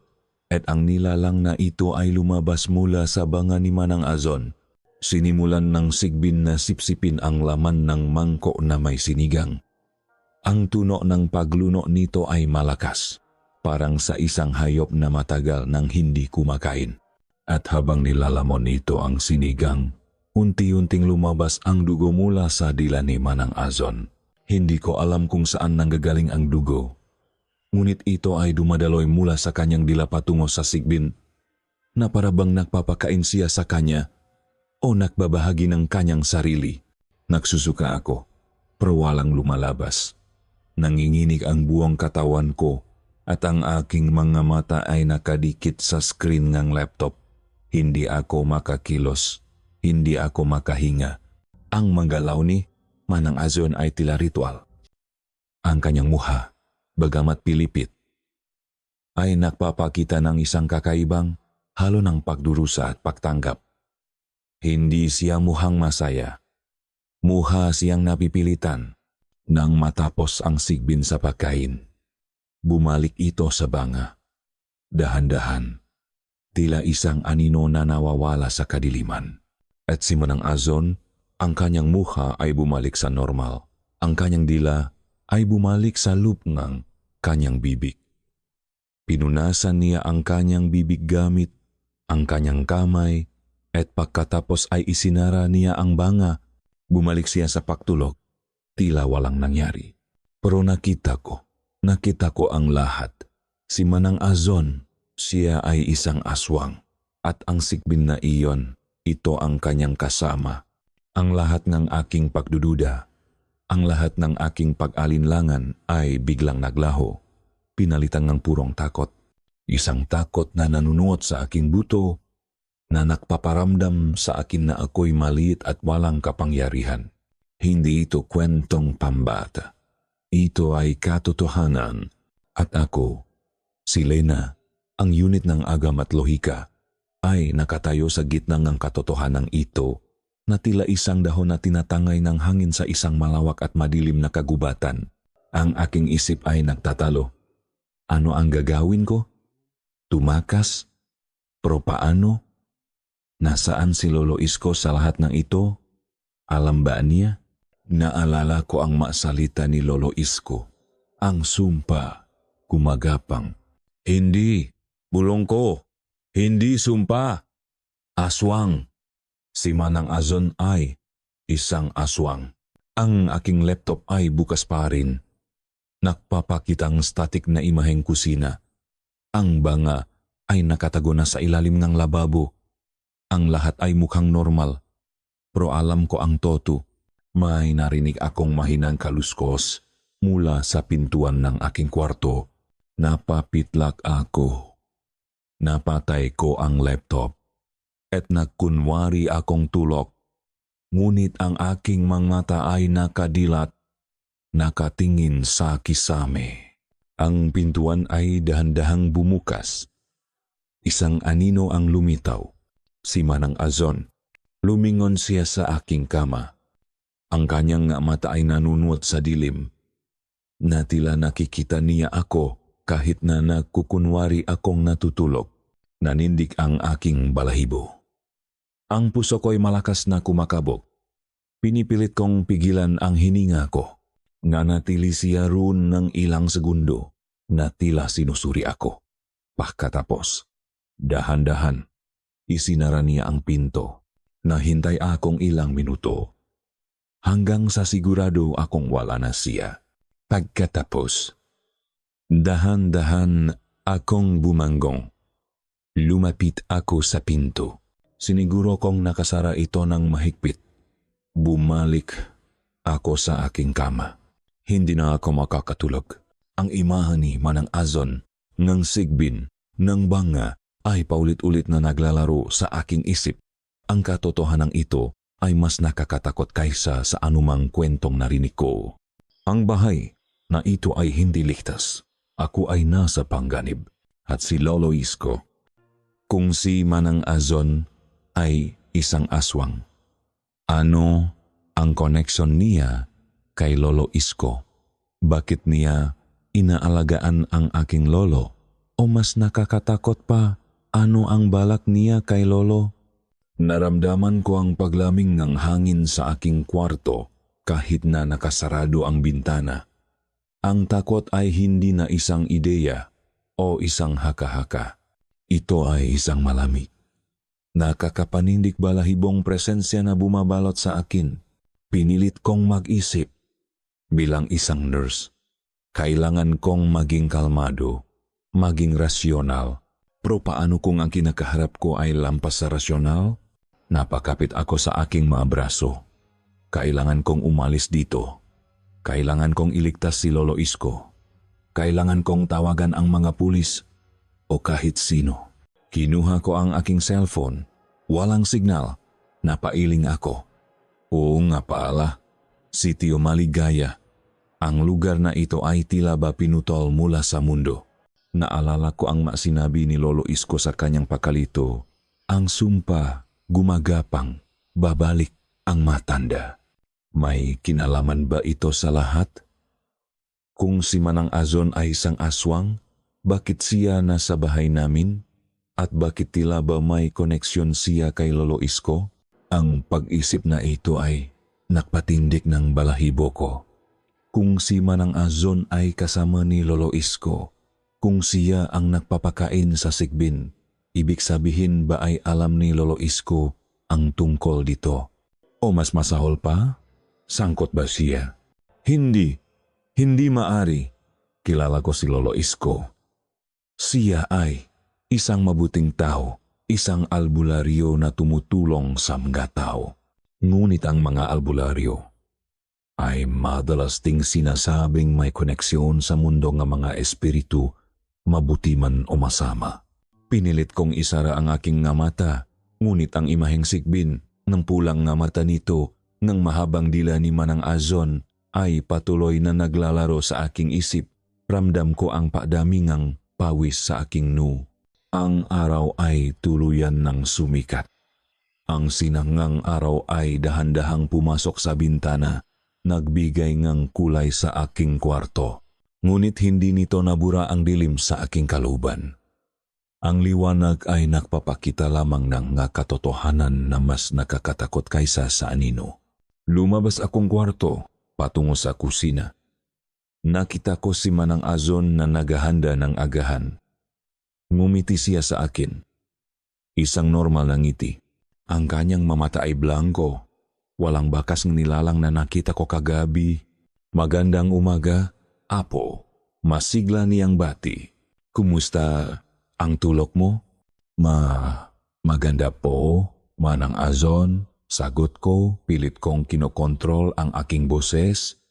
At ang nilalang na ito ay lumabas mula sa banga ni Manang Azon. Sinimulan ng sigbin na sipsipin ang laman ng mangkok na may sinigang. Ang tuno ng pagluno nito ay malakas, parang sa isang hayop na matagal nang hindi kumakain. At habang nilalamon nito ang sinigang, unti-unting lumabas ang dugo mula sa dila ni Manang Azon. Hindi ko alam kung saan nanggagaling ang dugo. Ngunit ito ay dumadaloy mula sa kanyang dila patungo sa sigbin, na parabang nagpapakain siya sa kanya o nagbabahagi ng kanyang sarili. Nagsusuka ako, pero walang lumalabas. Nanginginig ang buong katawan ko at ang aking mga mata ay nakadikit sa screen ng laptop. Hindi ako makakilos, hindi ako makahinga. Ang manggalaw ni Manang Azon ay tila ritual. Ang kanyang muha, bagamat pilipit, ay nagpapakita ng isang kakaibang halo ng pagdurusa at pagtanggap. Hindi siya muhang masaya. Muha siyang napipilitan. Nang matapos ang sigbin sa pagkain, bumalik ito sa banga. Dahan-dahan, tila isang anino na nawawala sa kadiliman. At si Manang Azon, ang kanyang muha ay bumalik sa normal. Ang kanyang dila ay bumalik sa loop ng kanyang bibig. Pinunasan niya ang kanyang bibig gamit ang kanyang kamay at pagkatapos ay isinara niya ang banga. Bumalik siya sa pagtulog. Tila walang nangyari. Pero nakita ko ang lahat. Si Manang Azon, siya ay isang aswang. At ang sigbin na iyon, ito ang kanyang kasama. Ang lahat ng aking pagdududa, ang lahat ng aking pag-alinlangan ay biglang naglaho. Pinalitan ng purong takot. Isang takot na nanunuot sa aking buto, na nagpaparamdam sa akin na ako'y maliit at walang kapangyarihan. Hindi ito kwentong pambata. Ito ay katotohanan. At ako, si Lena, ang unit ng agam at lohika, ay nakatayo sa gitna ng katotohanan ito na tila isang dahon na tinatangay ng hangin sa isang malawak at madilim na kagubatan. Ang aking isip ay nagtatalo. Ano ang gagawin ko? Tumakas? Pero paano? Nasaan si Lolo Isko sa lahat ng ito? Alam ba niya? Naalala ko ang masalita ni Lolo Isko. Ang sumpa, gumagapang. Hindi, bulong ko. Hindi sumpa. Aswang. Si Manang Azon ay isang aswang. Ang aking laptop ay bukas pa rin. Nagpapakitang static na imaheng kusina. Ang banga ay nakatago na sa ilalim ng lababo. Ang lahat ay mukhang normal, pero alam ko ang toto. May narinig akong mahinang kaluskos mula sa pintuan ng aking kwarto. Napapitlak ako. Napatay ko ang laptop at nagkunwari akong tulog. Ngunit ang aking mga mata ay nakadilat, nakatingin sa kisame. Ang pintuan ay dahan-dahang bumukas. Isang anino ang lumitaw. Si Manang Azon. Lumingon siya sa aking kama. Ang kanyang mata ay nanunuot sa dilim. Na tila nakikita niya ako kahit na nagkukunwari akong natutulog. Nanindig ang aking balahibo. Ang puso ko'y malakas na kumakabog. Pinipilit kong pigilan ang hininga ko. Nanatili siya roon ng ilang segundo na tila sinusuri ako. Pagkatapos, dahan-dahan, isinara niya ang pinto. Nahintay akong ilang minuto. Hanggang sa sigurado akong wala na siya. Pagkatapos, dahan-dahan akong bumanggong. Lumapit ako sa pinto. Siniguro kong nakasara ito ng mahigpit. Bumalik ako sa aking kama. Hindi na ako makakatulog. Ang imahan ni Manang Azon, ng sigbin, ng banga, ay paulit-ulit na naglalaro sa aking isip. Ang katotohanan ito ay mas nakakatakot kaysa sa anumang kwentong narinig ko. Ang bahay na ito ay hindi ligtas. Ako ay nasa panganib at si Lolo Isko. Kung si Manang Azon ay isang aswang, ano ang koneksyon niya kay Lolo Isko? Bakit niya inaalagaan ang aking lolo? O mas nakakatakot pa, ano ang balak niya kay Lolo? Naramdaman ko ang paglamig ng hangin sa aking kwarto kahit na nakasarado ang bintana. Ang takot ay hindi na isang ideya o isang haka-haka. Ito ay isang malamig, nakakapanindig balahibong presensya na bumabalot sa akin. Pinilit kong mag-isip. Bilang isang nurse, kailangan kong maging kalmado, maging rasyonal. Pero paano kung ang kinakaharap ko ay lampas sa rasyonal? Napakapit ako sa aking mga braso. Kailangan kong umalis dito. Kailangan kong iligtas si Lolo Isko. Kailangan kong tawagan ang mga pulis o kahit sino. Kinuha ko ang aking cellphone. Walang signal. Napailing ako. Oo nga pala. Sitio Maligaya. Ang lugar na ito ay tila ba pinutol mula sa mundo. Naalala ko ang sinabi ni Lolo Isko sa kanyang pakalito. Ang sumpa, gumagapang, babalik ang matanda. May kinalaman ba ito sa lahat? Kung si Manang Azon ay isang aswang, bakit siya nasa bahay namin? At bakit tila ba may koneksyon siya kay Lolo Isko? Ang pag-isip na ito ay nagpatindik ng balahibo ko. Kung si Manang Azon ay kasama ni Lolo Isko, kung siya ang nagpapakain sa sigbin, ibig sabihin ba ay alam ni Lolo Isko ang tungkol dito? O mas masahol pa, sangkot ba siya? Hindi maari. Kilala ko si Lolo Isko. Siya ay isang mabuting tao, isang albularyo na tumutulong sa mga tao. Ngunit ang mga albularyo ay madalas ding sinasabing may koneksyon sa mundo ng mga espiritu, mabuti man o masama. Pinilit kong isara ang aking nga mata, ngunit ang imaheng sigbin ng pulang nga mata nito ng mahabang dila ni Manang Azon ay patuloy na naglalaro sa aking isip. Ramdam ko ang padamingang pawis sa aking noo. Ang araw ay tuluyan ng sumikat. Ang sinangang araw ay dahan-dahang pumasok sa bintana, nagbigay ng kulay sa aking kwarto. Ngunit hindi nito nabura ang dilim sa aking kalooban. Ang liwanag ay nagpapakita lamang ng katotohanan na mas nakakatakot kaysa sa anino. Lumabas akong kwarto, patungo sa kusina. Nakita ko si Manang Azon na naghahanda ng agahan. Ngumiti siya sa akin. Isang normal na ngiti. Ang kanyang mamata ay blanco. Walang bakas ng nilalang na nakita ko kagabi. Magandang umaga, Apo. Masigla niyang bati. Kumusta Ang tulok mo? Maganda po, Manang Azon. Sagot ko, pilit kong kinokontrol ang aking boses.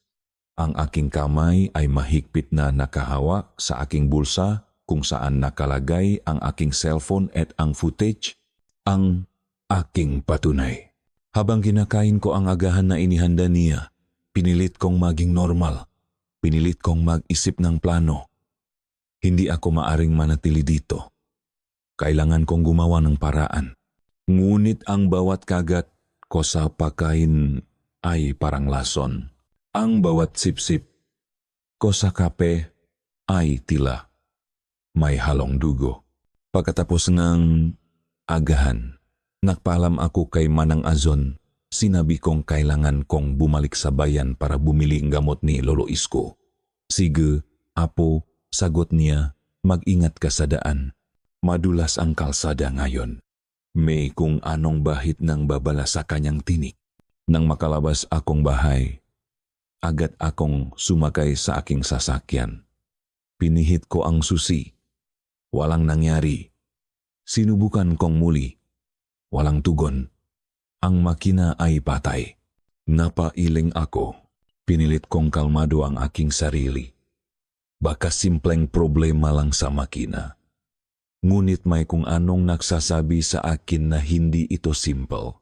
Ang aking kamay ay mahigpit na nakahawak sa aking bulsa kung saan nakalagay ang aking cellphone at ang footage, ang aking patunay. Habang kinakain ko ang agahan na inihanda niya, pinilit kong maging normal. Pinilit kong mag-isip ng plano. Hindi ako maaring manatili dito. Kailangan kong gumawa ng paraan. Ngunit ang bawat kagat ko sa pagkain ay parang lason. Ang bawat sip-sip ko sa kape ay tila may halong dugo. Pagkatapos ng agahan, nagpaalam ako kay Manang Azon. Sinabi kong kailangan kong bumalik sa bayan para bumili ng gamot ni Lolo Isko. Sige, apo, sagot niya, mag-ingat ka sa daan. Madulas ang kalsada ngayon. May kung anong bahit ng babala sa kanyang tinik. Nang makalabas akong bahay, agad akong sumakay sa aking sasakyan. Pinihit ko ang susi. Walang nangyari. Sinubukan kong muli. Walang tugon. Ang makina ay patay. Napailing ako. Pinilit kong kalmado ang aking sarili. Baka simpleng problema lang sa makina. Ngunit may kung anong nagsasabi sa akin na hindi ito simple.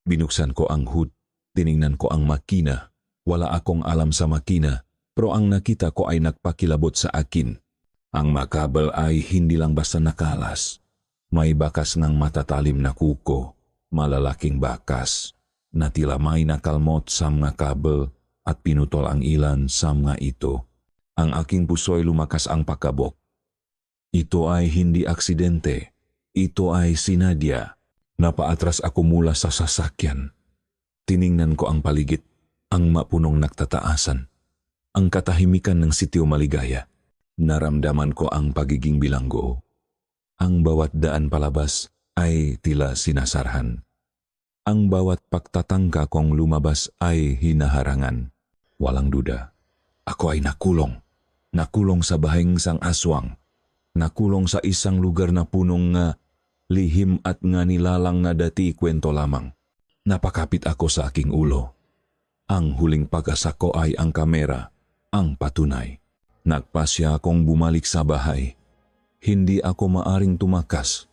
Binuksan ko ang hood. Tiningnan ko ang makina. Wala akong alam sa makina, pero ang nakita ko ay nagpakilabot sa akin. Ang makabel ay hindi lang basta nakalas. May bakas ng matatalim na kuko, malalaking bakas, na tila may nakalmot sa mga kabel at pinutol ang ilan sa mga ito. Ang aking puso'y lumakas ang pakabok. Ito ay hindi aksidente. Ito ay sinadya. Napaatras ako mula sa sasakyan. Tiningnan ko ang paligid. Ang mapunong nagtataasan. Ang katahimikan ng sitio Maligaya. Naramdaman ko ang pagiging bilanggo. Ang bawat daan palabas ay tila sinasarhan. Ang bawat pagtatangka kong lumabas ay hinaharangan. Walang duda. Ako ay nakulong. Nakulong sa baheng sang aswang. Nakulong sa isang lugar na punong nga lihim at nga nilalang na dati kwento lamang. Napakapit ako sa aking ulo. Ang huling pag-asa ko ay ang kamera, ang patunay. Nagpasya akong bumalik sa bahay. Hindi ako maaring tumakas.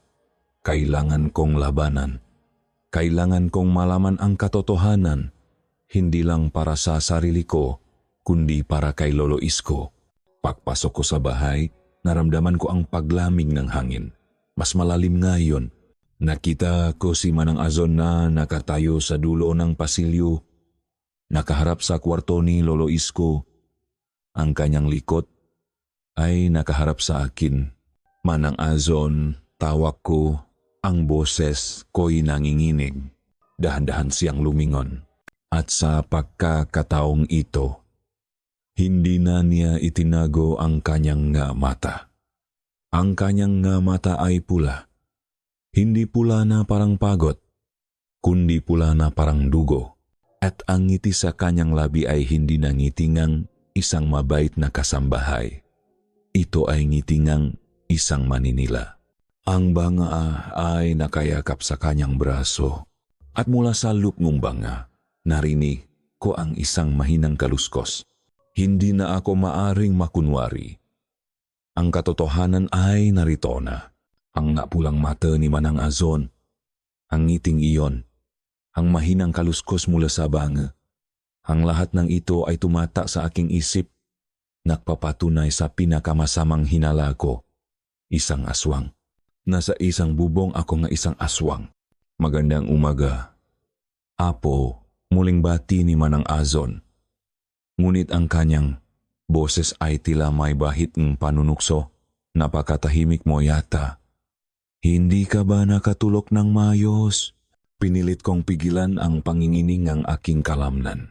Kailangan kong labanan. Kailangan kong malaman ang katotohanan. Hindi lang para sa sarili ko, kundi para kay Lolo Isko. Pagpasok ko sa bahay, naramdaman ko ang paglamig ng hangin. Mas malalim ngayon. Nakita ko si Manang Azon na nakatayo sa dulo ng pasilyo. Nakaharap sa kwarto ni Lolo Isko. Ang kanyang likod ay nakaharap sa akin. Manang Azon, tawag ko. Ang boses ko'y nanginginig. Dahan-dahan siyang lumingon. At sa pagkakataong ito, hindi na niya itinago ang kanyang nga mata. Ang kanyang nga mata ay pula. Hindi pula na parang pagod, kundi pula na parang dugo. At ang ngiti sa kanyang labi ay hindi na ngitingang isang mabait na kasambahay. Ito ay ngitingang isang maninila. Ang banga ay nakayakap sa kanyang braso. At mula sa lupngong banga, narinig ko ang isang mahinang kaluskos. Hindi na ako maaring makunwari. Ang katotohanan ay narito na. Ang napulang mata ni Manang Azon. Ang ngiting iyon. Ang mahinang kaluskos mula sa banga. Ang lahat ng ito ay tumata sa aking isip. Nagpapatunay sa pinakamasamang hinala ko. Isang aswang. Nasa isang bubong ako nga isang aswang. Magandang umaga. Apo, muling bati ni Manang Azon. Ngunit ang kanyang boses ay tila may bahit ng panunukso. Napakatahimik mo yata. Hindi ka ba nakatulog ng maayos? Pinilit kong pigilan ang pangingining ng aking kalamnan.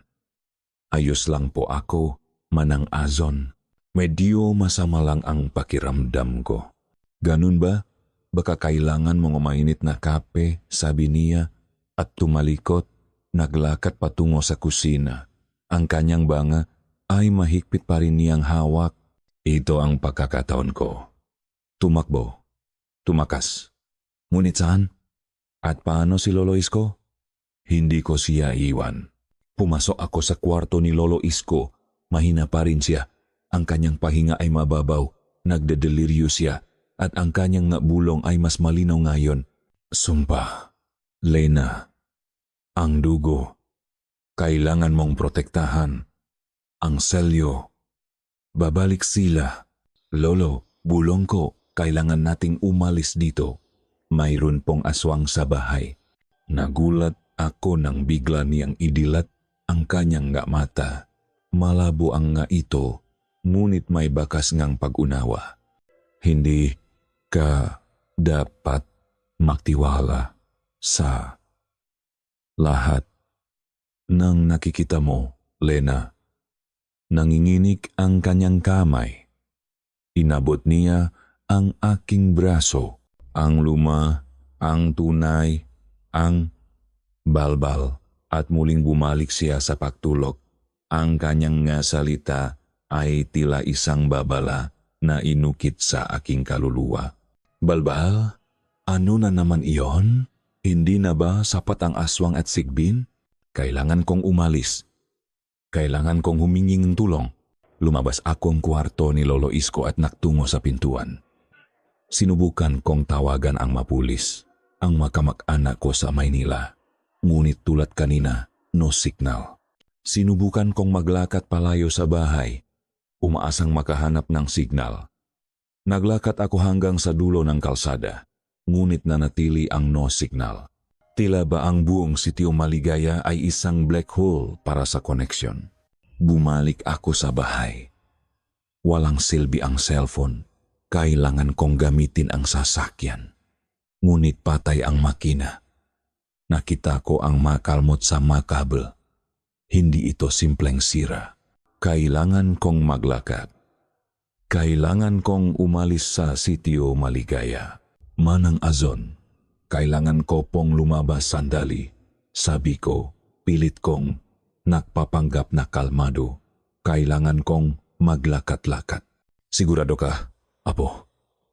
Ayos lang po ako, Manang Azon. Medyo masama lang ang pakiramdam ko. Ganun ba? Baka kailangan mong mainit na kape, sabi niya, at tumalikot, naglakad patungo sa kusina. Ang kanyang banga ay mahigpit pa rin niyang hawak. Ito ang pagkakataon ko. Tumakbo. Tumakas. Ngunit saan? At paano si Lolo Isko? Hindi ko siya iwan. Pumasok ako sa kwarto ni Lolo Isko. Mahina pa rin siya. Ang kanyang pahinga ay mababaw. Nagdedeliryo siya. At ang kanyang bulong ay mas malinaw ngayon. Sumpa, Lena, ang dugo. Kailangan mong protektahan. Ang selyo. Babalik sila. Lolo, bulong ko, kailangan nating umalis dito. Mayroon pong aswang sa bahay. Nagulat ako nang bigla niyang idilat ang kanyang mata. Malabo ang nga ito, ngunit may bakas ngang pag-unawa. Hindi ka dapat magtiwala sa lahat ng nakikita mo, Lena. Nanginginig ang kanyang kamay. Inabot niya ang aking braso, ang luma, ang tunay, ang balbal, at muling bumalik siya sa pagtulog. Ang kanyang nga salita ay tila isang babala na inukit sa aking kaluluwa. Balbal? Ano na naman iyon? Hindi na ba sapat ang aswang at sigbin? Kailangan kong umalis. Kailangan kong humingi ng tulong. Lumabas akong kwarto ni Lolo Isko at naktungo sa pintuan. Sinubukan kong tawagan ang mapulis, ang makamag-anak ko sa Maynila. Ngunit tulad kanina, no signal. Sinubukan kong maglakad palayo sa bahay, umaasang makahanap ng signal. Naglakad ako hanggang sa dulo ng kalsada, ngunit nanatili ang no signal. Tila ba ang buong sitio Maligaya ay isang black hole para sa koneksyon? Bumalik ako sa bahay. Walang silbi ang cellphone. Kailangan kong gamitin ang sasakyan. Ngunit patay ang makina. Nakita ko ang makalmot sa makabel. Hindi ito simpleng sira. Kailangan kong maglakad. Kailangan kong umalis sa sitio Maligaya. Manang Azon. Kailangan ko pong lumabas sandali. Sabi ko, pilit kong nagpapanggap na kalmado. Kailangan kong maglakad-lakad. Sigurado ka, Apo?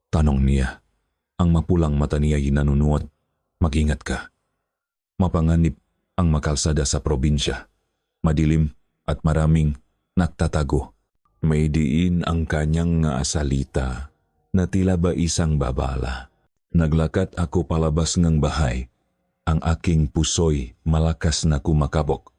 Tanong niya. Ang mapulang mata niya nanunuot. Mag-ingat ka. Mapanganib ang makalsada sa probinsya. Madilim at maraming nagtatago. May diin ang kanyang nga salita na tila ba isang babala. Naglakat ako palabas ng bahay. Ang aking puso'y malakas na kumakabok.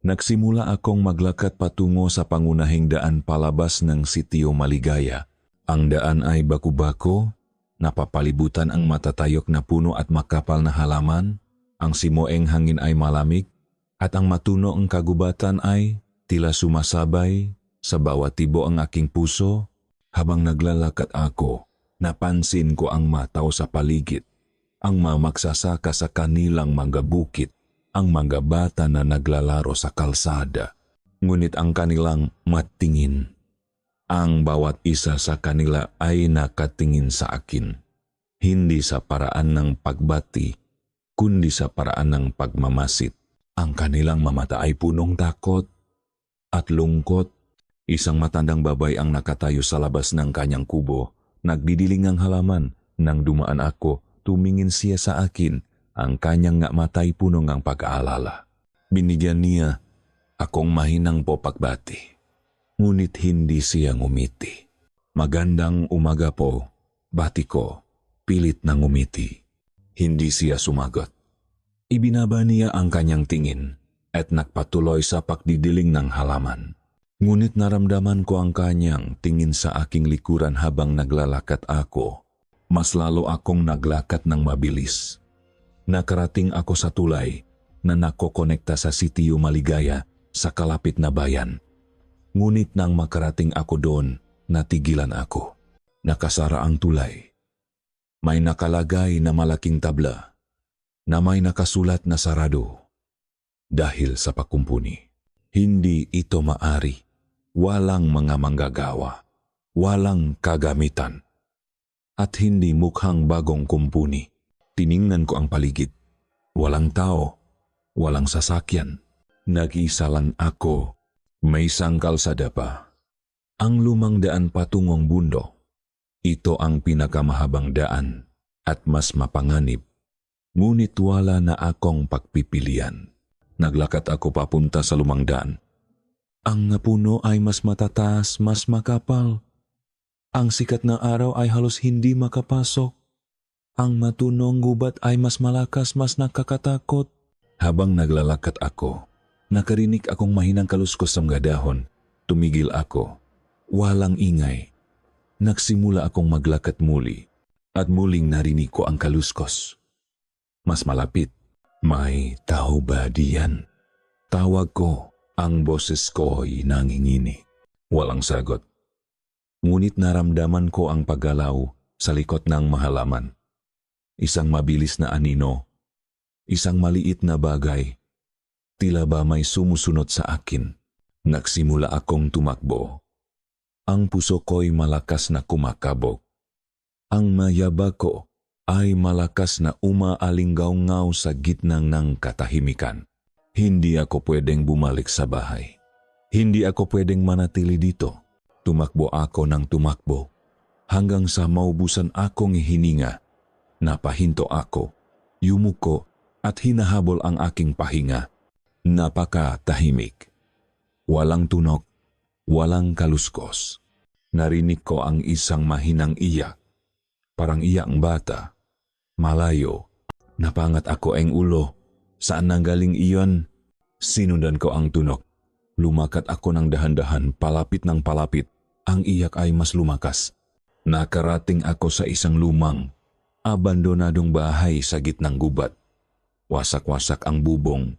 Nagsimula akong maglakat patungo sa pangunahing daan palabas ng sitio Maligaya. Ang daan ay baku-bako, napapalibutan ang matatayok na puno at makapal na halaman, ang simoeng hangin ay malamig, at ang matuno ang kagubatan ay tila sumasabay sa bawat tibo ang aking puso. Habang naglalakat ako, napansin ko ang mataw sa paligid, ang mamagsasaka sa kanilang mga bukit, ang mga bata na naglalaro sa kalsada. Ngunit ang kanilang matingin, ang bawat isa sa kanila ay nakatingin sa akin. Hindi sa paraan ng pagbati, kundi sa paraan ng pagmamasid. Ang kanilang mamata ay punong takot at lungkot. Isang matandang babay ang nakatayo sa labas ng kanyang kubo. Nagdidiling ang halaman. Nang dumaan ako, tumingin siya sa akin. Ang kanyang mata'y puno ng pag-aalala. Binigyan niya akong mahinang po pagbati. Ngunit hindi siya ngumiti. Magandang umaga po, bati ko. Pilit na ngumiti. Hindi siya sumagot. Ibinaba niya ang kanyang tingin at nagpatuloy sa pagdidiling ng halaman. Ngunit naramdaman ko ang kanyang tingin sa aking likuran habang naglalakat ako. Mas lalo akong naglakat ng mabilis. Nakarating ako sa tulay na nakokonekta sa sitio Maligaya sa kalapit na bayan. Ngunit nang makarating ako doon, natigilan ako. Nakasara ang tulay. May nakalagay na malaking tabla na may nakasulat na sarado. Dahil sa pakumpuni, hindi ito maari. Walang mga manggagawa, walang kagamitan, at hindi mukhang bagong kumpuni. Tiningnan ko ang paligid. Walang tao, walang sasakyan. Nag-isa lang ako. May isang kalsada pa. Ang lumang daan patungong bundok. Ito ang pinakamahabang daan at mas mapanganib. Ngunit wala na akong pagpipilian. Naglakat ako papunta sa lumangdaan. Ang nga puno ay mas matataas, mas makapal. Ang sikat na araw ay halos hindi makapasok. Ang matunong gubat ay mas malakas, mas nakakatakot. Habang naglalakat ako, nakarinig akong mahinang kaluskos sa mga dahon. Tumigil ako. Walang ingay. Nagsimula akong maglakat muli at muling narinig ko ang kaluskos. Mas malapit. May tao ba diyan? Tawag ko. Ang boses ko ay nangingini. Walang sagot. Ngunit naramdaman ko ang paggalaw sa likod ng mahalaman. Isang mabilis na anino. Isang maliit na bagay. Tila ba may sumusunod sa akin. Nagsimula akong tumakbo. Ang puso ko'y malakas na kumakabog. Ang mayaba ko ay malakas na umaalinggaw-ngaw sa gitna ng katahimikan. Hindi ako pwedeng bumalik sa bahay. Hindi ako pwedeng manatili dito. Tumakbo ako ng tumakbo. Hanggang sa maubusan akong hininga. Napahinto ako, yumuko at hinahabol ang aking pahinga. Napakatahimik. Walang tunog, walang kaluskos. Narinig ko ang isang mahinang iyak. Parang iyak ang bata. Malayo. Napangat ako ang ulo. Saan nanggaling iyon? Sinundan ko ang tunog. Lumakat ako ng dahan-dahan, palapit ng palapit. Ang iyak ay mas lumakas. Nakarating ako sa isang lumang, abandonadong bahay sa gitnang gubat. Wasak-wasak ang bubong.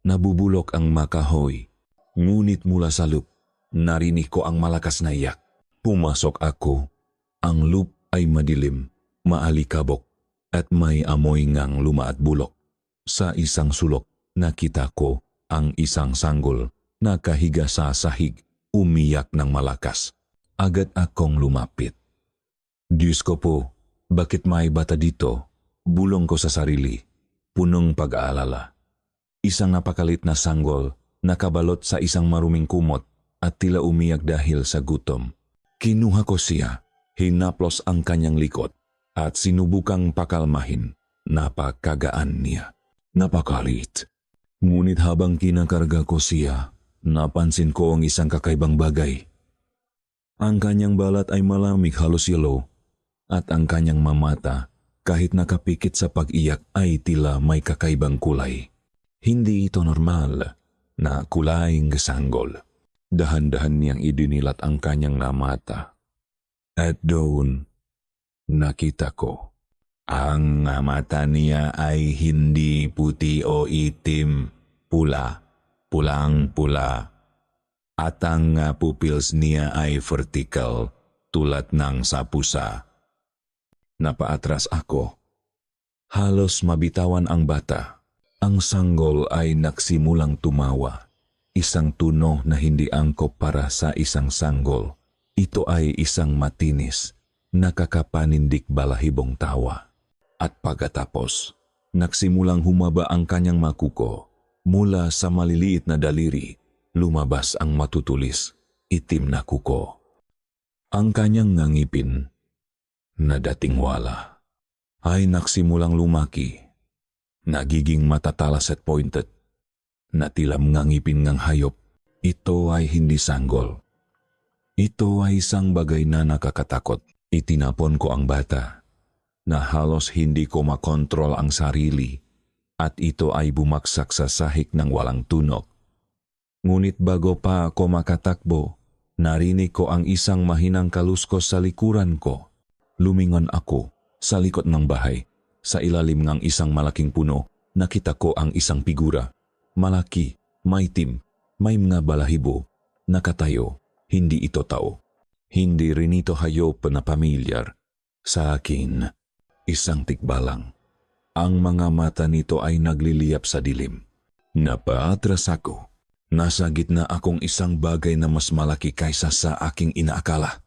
Nabubulok ang makahoy. Ngunit mula sa loop, narinig ko ang malakas na iyak. Pumasok ako. Ang loop ay madilim, maalikabok, at may amoy ngang luma at bulok. Sa isang sulok, nakita ko ang isang sanggol na kahiga sa sahig, umiyak ng malakas. Agad akong lumapit. Diyos ko po, bakit may bata dito? Bulong ko sa sarili, punong pag-aalala. Isang napakalit na sanggol, nakabalot sa isang maruming kumot at tila umiyak dahil sa gutom. Kinuha ko siya, hinaplos ang kanyang likod at sinubukang pakalmahin. Napakagaan niya. Napakalit. Ngunit habang kinakarga ko siya, napansin ko ang isang kakaibang bagay. Ang kanyang balat ay malamig, halos yellow, at ang kanyang mamata, kahit nakapikit sa pag-iyak, ay tila may kakaibang kulay. Hindi ito normal na kulay ng sanggol. Dahan-dahan niyang idinilat ang kanyang mata. At doon, nakita ko. Ang mata niya ay hindi puti o itim, pula, pulang-pula. At ang pupils niya ay vertical, tulad ng sa pusa. Napaatras ako. Halos mabitawan ang bata. Ang sanggol ay nagsimulang tumawa. Isang tunog na hindi angkop para sa isang sanggol. Ito ay isang matinis, nakakapanindik balahibong tawa. At pagkatapos, nagsimulang humaba ang kanyang makuko. Mula sa maliliit na daliri, lumabas ang matutulis, itim na kuko. Ang kanyang ngangipin, na dating wala, ay nagsimulang lumaki. Nagiging matatalas at pointed, na tila ngangipin ng hayop. Ito ay hindi sanggol. Ito ay isang bagay na nakakatakot. Itinapon ko ang bata, na halos hindi ko makontrol ang sarili, at ito ay bumaksak sa sahig ng walang tunog. Ngunit bago pa ako makatakbo, narinig ko ang isang mahinang kaluskos sa likuran ko. Lumingon ako sa likod ng bahay. Sa ilalim ng isang malaking puno, nakita ko ang isang figura. Malaki, maitim, may mga balahibo, nakatayo. Hindi ito tao. Hindi rin ito hayop na pamilyar. Sa akin, isang tikbalang. Ang mga mata nito ay nagliliyap sa dilim. Napaatras ako. Nasa gitna akong isang bagay na mas malaki kaysa sa aking inaakala.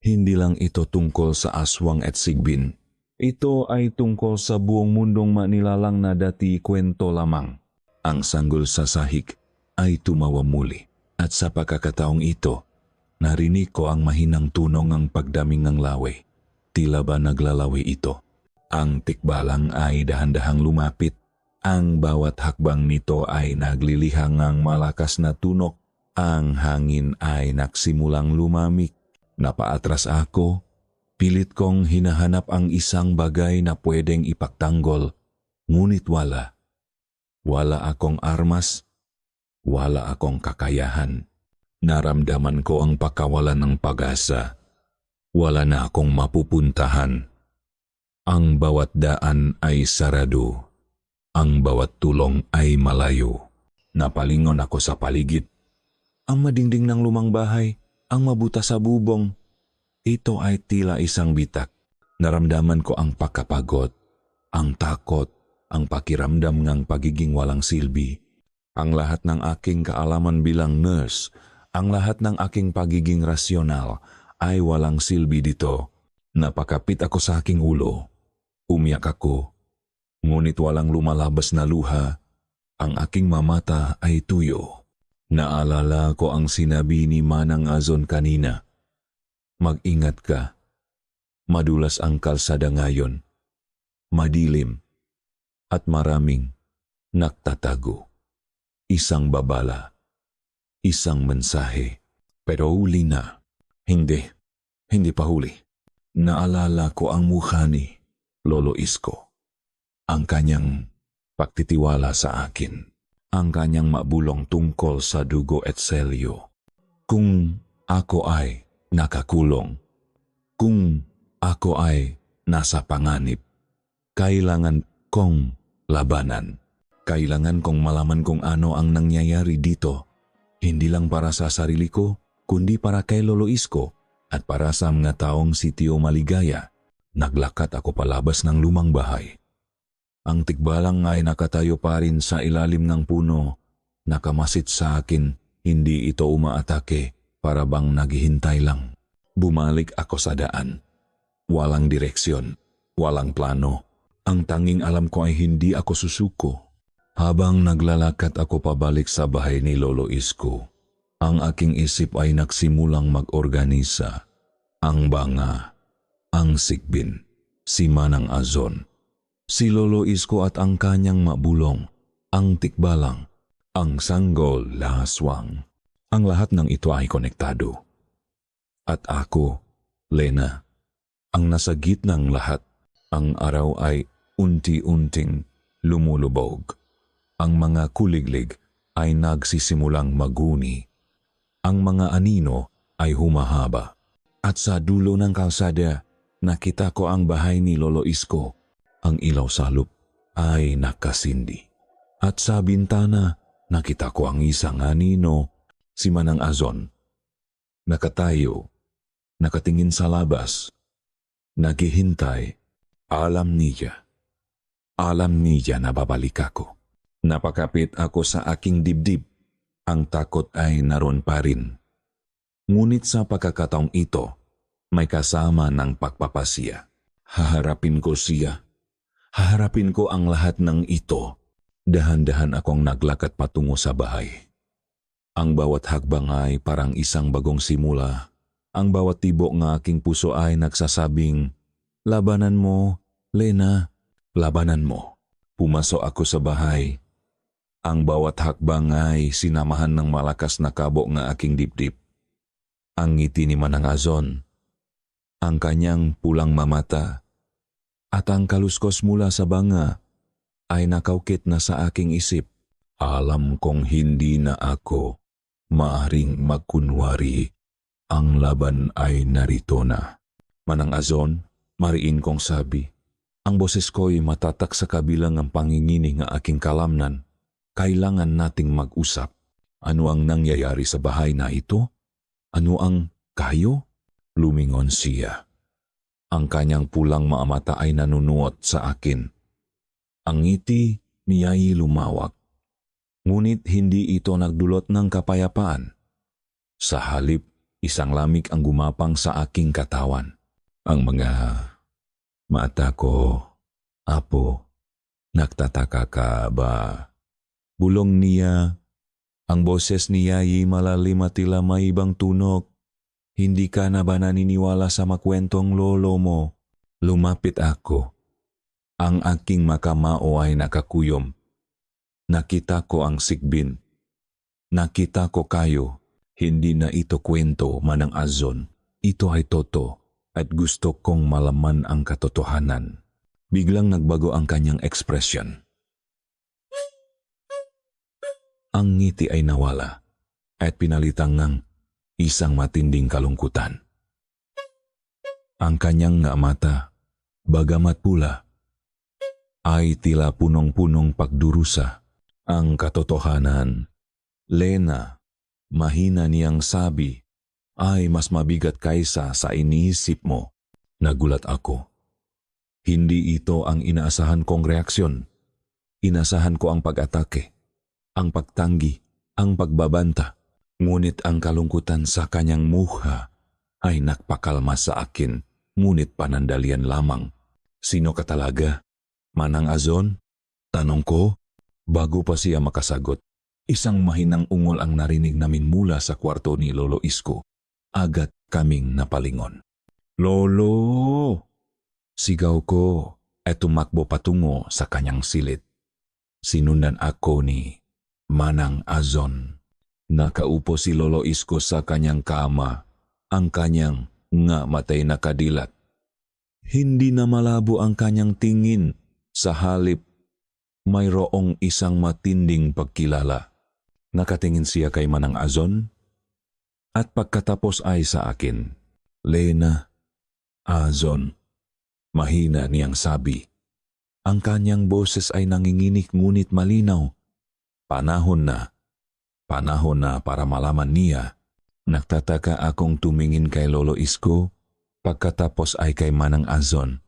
Hindi lang ito tungkol sa aswang at sigbin. Ito ay tungkol sa buong mundong manilalang na dati kwento lamang. Ang sanggol sa sahig ay tumawa muli. At sa pagkakataong ito, narinig ko ang mahinang tunog ng pagdaming ng lawi. Tila ba naglalawi ito? Ang tikbalang ay dahan-dahang lumapit. Ang bawat hakbang nito ay naglilihangang malakas na tunok. Ang hangin ay nagsimulang lumamig. Napaatras ako. Pilit kong hinahanap ang isang bagay na pwedeng ipagtanggol. Ngunit wala. Wala akong armas. Wala akong kakayahan. Naramdaman ko ang pagkawalan ng pag-asa. Wala na akong mapupuntahan. Ang bawat daan ay sarado. Ang bawat tulong ay malayo. Napalingon ako sa paligid. Ang madingding ng lumang bahay, ang mabuta sa bubong. Ito ay tila isang bitak. Naramdaman ko ang pagkapagod, ang takot, ang pakiramdam ng pagiging walang silbi. Ang lahat ng aking kaalaman bilang nurse, ang lahat ng aking pagiging rasyonal ay walang silbi dito. Napakapit ako sa aking ulo. Umiyak ako, ngunit walang lumalabas na luha. Ang aking mamata ay tuyo. Naalala ko ang sinabi ni Manang Azon kanina. Mag-ingat ka. Madulas ang kalsada ngayon. Madilim. At maraming nagtatago. Isang babala. Isang mensahe. Pero huli na. Hindi pa huli. Naalala ko ang mukha ni Lolo Isko. Ang kanyang pagtitiwala sa akin. Ang kanyang mabulong tungkol sa dugo at selyo. Kung ako ay nakakulong, kung ako ay nasa panganib, kailangan kong labanan. Kailangan kong malaman kung ano ang nangyayari dito. Hindi lang para sa sarili ko, kundi para kay Lolo Isko at para sa mga taong sitio Maligaya. Naglakad ako palabas ng lumang bahay. Ang tikbalang ay nakatayo pa rin sa ilalim ng puno. Nakamasid sa akin, hindi ito umaatake, para bang naghihintay lang. Bumalik ako sa daan. Walang direksyon, walang plano. Ang tanging alam ko ay hindi ako susuko. Habang naglalakad ako pabalik sa bahay ni Lolo Isko, ang aking isip ay nagsimulang mag-organisa. Ang banga, ang sigbin, si Manang Azon, si Lolo Isko at ang kanyang mabulong, ang tikbalang, ang sanggol laswang. Ang lahat ng ito ay konektado. At ako, Lena, ang nasa gitnang lahat. Ang araw ay unti-unting lumulubog. Ang mga kuliglig ay nagsisimulang maguni. Ang mga anino ay humahaba. At sa dulo ng kalsada, nakita ko ang bahay ni Lolo Isko. Ang ilaw salop ay nakasindi. At sa bintana, nakita ko ang isang anino, si Manang Azon. Nakatayo, nakatingin sa labas, naghihintay. Alam niya na babalik ako. Napakapit ako sa aking dibdib. Ang takot ay naroon pa rin. Ngunit sa pagkakataong ito, may kasama ng pagpapasya. Haharapin ko siya. Haharapin ko ang lahat ng ito. Dahan-dahan akong naglakad patungo sa bahay. Ang bawat hakbang ay parang isang bagong simula. Ang bawat tibok ng aking puso ay nagsasabing, labanan mo, Lena, labanan mo. Pumasok ako sa bahay. Ang bawat hakbang ay sinamahan ng malakas na kabo ng aking dibdib. Ang ngiti ni Manang Azon, ang kanyang pulang mamata, at ang kaluskos mula sa banga ay nakaukit na sa aking isip. Alam kong hindi na ako maaring magkunwari. Ang laban ay narito na. Manang Azon, mariin kong sabi. Ang boses ko'y matatak sa kabilang ang panginginig ng aking kalamnan. Kailangan nating mag-usap. Ano ang nangyayari sa bahay na ito? Ano ang kayo? Lumingon siya. Ang kanyang pulang maamata ay nanunuot sa akin. Ang ngiti niya'y lumawak. Ngunit hindi ito nagdulot ng kapayapaan. Sa halip, isang lamig ang gumapang sa aking katawan. Ang mga mata ko, Apo, nagtataka ka ba? Bulong niya. Ang boses niya'y malalim at tila may ibang tunog. Hindi ka na ba naniniwala sa makwentong lolo mo? Lumapit ako. Ang aking makamao ay nakakuyom. Nakita ko ang sigbin. Nakita ko kayo. Hindi na ito kwento, Manang Azon. Ito ay totoo at gusto kong malaman ang katotohanan. Biglang nagbago ang kanyang ekspresyon. Ang ngiti ay nawala at pinalitan ng isang matinding kalungkutan. Ang kanyang nga mata, bagamat pula, ay tila punong-punong pagdurusa. Ang katotohanan, Lena, mahina niyang sabi, ay mas mabigat kaysa sa iniisip mo. Nagulat ako. Hindi ito ang inaasahan kong reaksyon. Inasahan ko ang pag-atake, ang pagtanggi, ang pagbabanta. Ngunit ang kalungkutan sa kanyang mukha ay nakpakalma sa akin, ngunit panandalian lamang. Sino ka talaga, Manang Azon? Tanong ko, bago pa siya makasagot. Isang mahinang ungol ang narinig namin mula sa kwarto ni Lolo Isko. Agad kaming napalingon. Lolo! Sigaw ko at tumakbo patungo sa kanyang silid. Sinundan ako ni Manang Azon. Nakaupo si Lolo Isko sa kanyang kama, ang kanyang nga matay na kadilat. Hindi na malabo ang kanyang tingin, sa halip mayroong isang matinding pagkilala. Nakatingin siya kay Manang Azon at pagkatapos ay sa akin. Lena, Azon, mahina niyang sabi. Ang kanyang boses ay nanginginig ngunit malinaw. Panahon na para malaman niya. Nagtataka akong tumingin kay Lolo Isko, pagkatapos ay kay Manang Azon.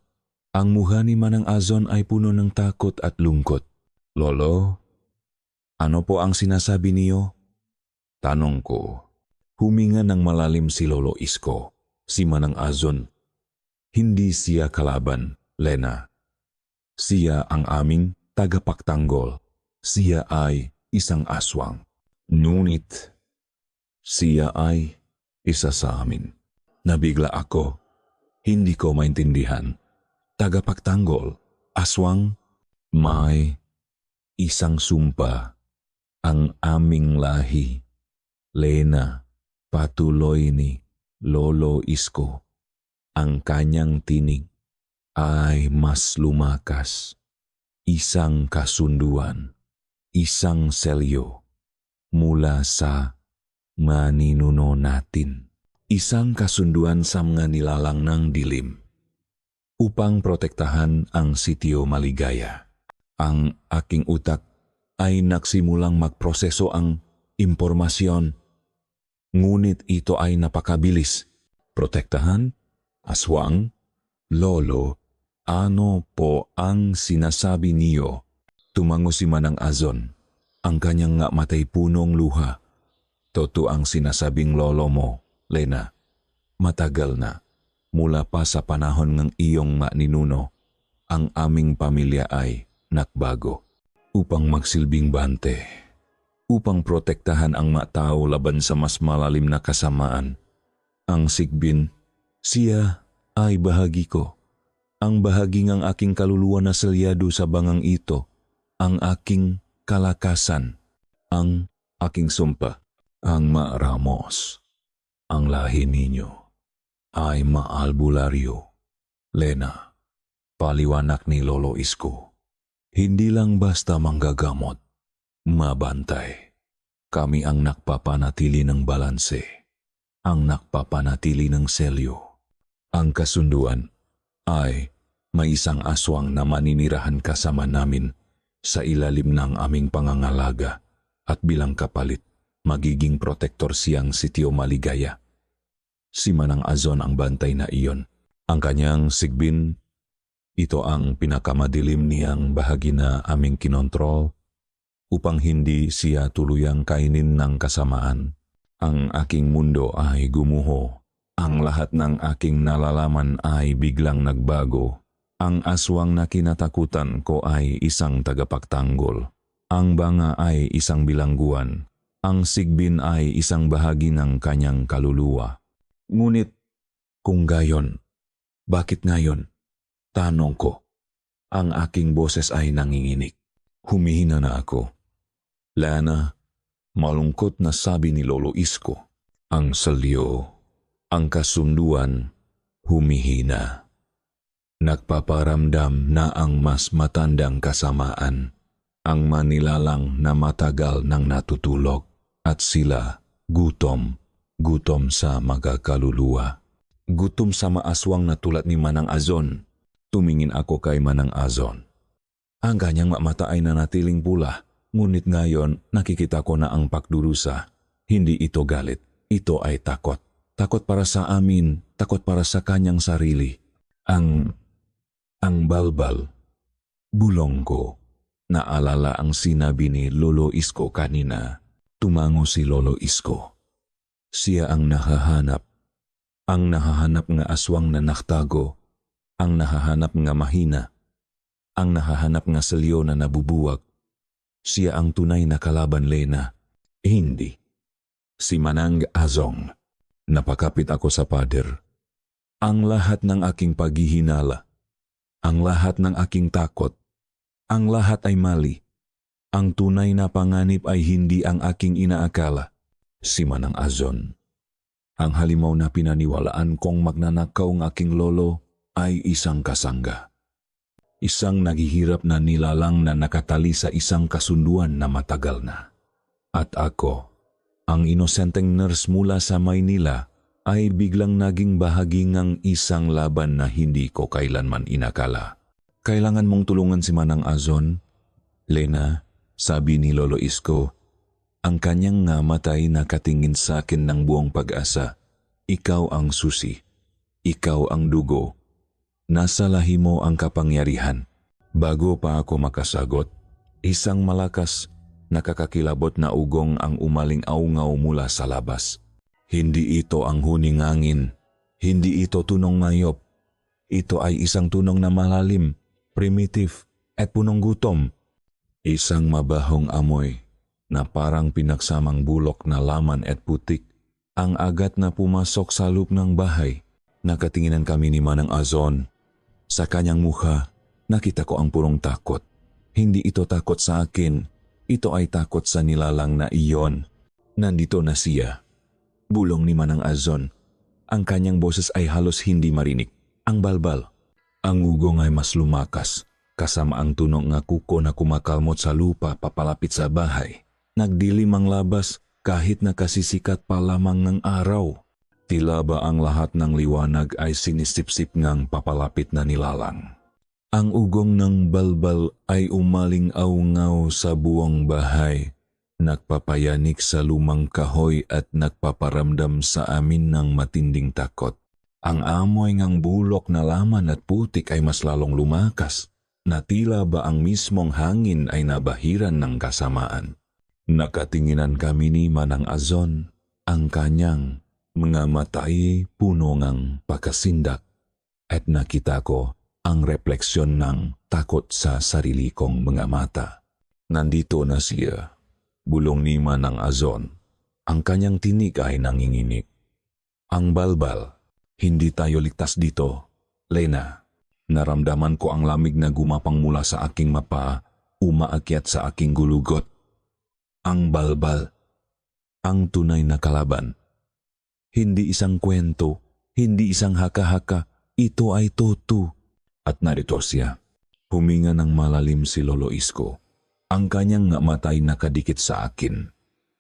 Ang mukha ni Manang Azon ay puno ng takot at lungkot. Lolo, ano po ang sinasabi niyo? Tanong ko. Huminga ng malalim si Lolo Isko. Si Manang Azon. Hindi siya kalaban, Lena. Siya ang aming tagapagtanggol. Siya ay isang aswang. Ngunit siya ay isa sa amin. Nabigla ako. Hindi ko maintindihan. Tagapagtanggol, aswang, may isang sumpa. Ang aming lahi. Lena, patuloy ni Lolo Isko. Ang kanyang tinig ay mas lumakas. Isang kasunduan, isang selyo mula sa maninuno natin. Isang kasunduan sa mga nilalang ng dilim upang protektahan ang sitio Maligaya. Ang aking utak ay nagsimulang magproseso ang impormasyon. Ngunit ito ay napakabilis. Protektahan? Aswang? Lolo, ano po ang sinasabi niyo? Tumango si Manang Azon. Ang kanyang nga matay punong luha. Totoo ang sinasabing lolo mo, Lena. Matagal na, mula pa sa panahon ng iyong maninuno, ang aming pamilya ay nakbago upang magsilbing bante, upang protektahan ang mga tao laban sa mas malalim na kasamaan. Ang sigbin, siya ay bahagi ko. Ang bahagi ng aking kaluluwa na selyado sa bangang ito, ang aking kalakasan, ang aking sumpa, ang Maaramos. Ang lahi ninyo ay maalbularyo. Lena, paliwanag ni Lolo Isko. Hindi lang basta manggagamot, mabantay. Kami ang nakpapanatili ng balanse, ang nakpapanatili ng selyo. Ang kasunduan ay may isang aswang na maninirahan kasama namin sa ilalim ng aming pangangalaga at bilang kapalit, magiging protektor siyang sitio Maligaya. Si Manang Azon ang bantay na iyon. Ang kanyang sigbin, ito ang pinakamadilim niyang bahagi na aming kinontrol upang hindi siya tuluyang kainin ng kasamaan. Ang aking mundo ay gumuho. Ang lahat ng aking nalalaman ay biglang nagbago. Ang aswang na kinatakutan ko ay isang tagapagtanggol. Ang banga ay isang bilangguan. Ang sigbin ay isang bahagi ng kanyang kaluluwa. Ngunit, kung gayon, bakit ngayon? Tanong ko. Ang aking boses ay nanginginig. Humihina na ako. Lana, malungkot na sabi ni Lolo Isko. Ang salyo, ang kasunduan, humihina. Nagpaparamdam na ang mas matandang kasamaan, ang manilalang na matagal nang natutulog, at sila gutom sa magakaluluwa. Gutom sa maaswang na tulad ni Manang Azon. Tumingin ako kay Manang Azon. Ang kanyang mata ay nanatiling pula, ngunit ngayon nakikita ko na ang pagdurusa. Hindi ito galit, ito ay takot. Takot para sa amin, takot para sa kanyang sarili. Ang balbal. Bulong ko. Naalala ang sinabi ni Lolo Isko kanina. Tumango si Lolo Isko. Siya ang nahahanap. Ang nahahanap nga aswang na naktago. Ang nahahanap nga mahina. Ang nahahanap nga salyo na nabubuwag. Siya ang tunay na kalaban, Lena. Hindi. Si Manang Azong. Napakapit ako sa pader. Ang lahat ng aking paghihinala. Ang lahat ng aking takot. Ang lahat ay mali. Ang tunay na panganib ay hindi ang aking inaakala. Si Manang Azon. Ang halimaw na pinaniwalaan kong magnanakaw ng aking lolo ay isang kasangga. Isang naghihirap na nilalang na nakatali sa isang kasunduan na matagal na. At ako, ang inosenteng nurse mula sa Maynila, ay biglang naging bahagi ng isang laban na hindi ko kailanman inakala. Kailangan mong tulungan si Manang Azon. Lena, sabi ni Lolo Isko, ang kanyang ngamatay nakatingin sa akin ng buong pag-asa. Ikaw ang susi. Ikaw ang dugo. Nasa lahi mo ang kapangyarihan. Bago pa ako makasagot, isang malakas, nakakakilabot na ugong ang umaling aungaw mula sa labas. Hindi ito ang huningangin. Hindi ito tunong ngayop. Ito ay isang tunong na malalim, primitive, at punong gutom. Isang mabahong amoy na parang pinagsamang bulok na laman at putik. Ang agat na pumasok sa loob ng bahay. Nakatinginan kami ni Manang Azon. Sa kanyang mukha, nakita ko ang purong takot. Hindi ito takot sa akin. Ito ay takot sa nilalang na iyon. Nandito na siya. Bulong ni Manang Azon. Ang kanyang boses ay halos hindi marinig. Ang balbal. Ang ugong ay mas lumakas. Kasama ang tunog nga kuko na kumakalmot sa lupa papalapit sa bahay. Nagdilim ang labas kahit nakasisikat pa lamang ng araw. Tila ba ang lahat ng liwanag ay sinisipsip ngang papalapit na nilalang. Ang ugong ng balbal ay umaling-aungaw sa buong bahay. Nagpapayanik sa lumang kahoy at nagpaparamdam sa amin ng matinding takot. Ang amoy ngang bulok na laman at putik ay mas lalong lumakas. Na tila ba ang mismong hangin ay nabahiran ng kasamaan. Nakatinginan kami ni Manang Azon, ang kanyang mga matay puno ngang pagkasindak, at nakita ko ang refleksyon ng takot sa sarili kong mga mata. Nandito na siya, bulong ni Manang Azon. Ang kanyang tinig ay nanginginig. Ang balbal, hindi tayo ligtas dito, Lena. Naramdaman ko ang lamig na gumapang mula sa aking mapa, umaakyat sa aking gulugot. Ang balbal, ang tunay na kalaban. Hindi isang kwento, hindi isang haka-haka, ito ay totoo. At narito siya. Huminga ng malalim si Lolo Isko. Ang kanyang matay nakadikit sa akin.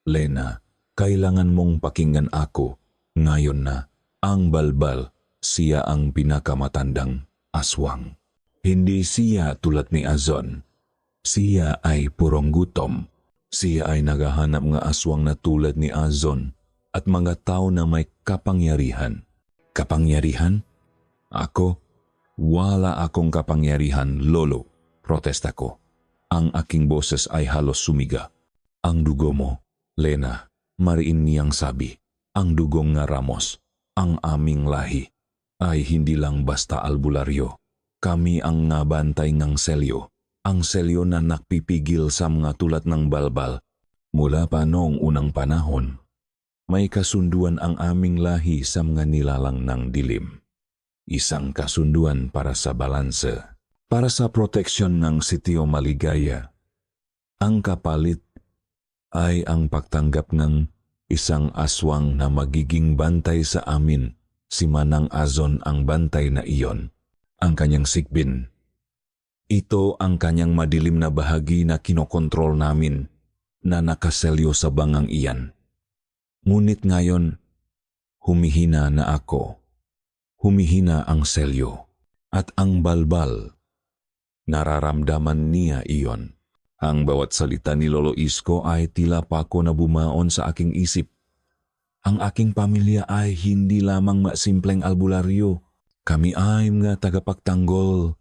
Lena, kailangan mong pakinggan ako. Ngayon na, ang balbal, siya ang pinakamatandang aswang. Hindi siya tulad ni Azon. Siya ay purong gutom. Siya ay naghahanap ng aswang na tulad ni Azon at mga tao na may kapangyarihan. Kapangyarihan? Ako? Wala akong kapangyarihan, Lolo. Protesta ko. Ang aking boses ay halos sumiga. Ang dugo mo, Lena, mariin niyang sabi. Ang dugong nga Ramos, ang aming lahi, ay hindi lang basta albularyo. Kami ang ngabantay ng selyo. Ang selyo na nakpipigil sa mga tulad ng balbal. Mula pa noong unang panahon, may kasunduan ang aming lahi sa mga nilalang ng dilim. Isang kasunduan para sa balanse. para sa proteksyon ng sitio Maligaya. Ang kapalit ay ang pagtanggap ng isang aswang na magiging bantay sa amin. Si Manang Azon ang bantay na iyon, ang kanyang sikbin. Ito ang kanyang madilim na bahagi na kinokontrol namin na nakaselyo sa bangang iyan. Ngunit ngayon, humihina na ako. Humihina ang selyo at ang balbal. Nararamdaman niya iyon. Ang bawat salita ni Lolo Isko ay tila pako na bumaon sa aking isip. Ang aking pamilya ay hindi lamang masimpleng albularyo. Kami ay mga tagapagtanggol.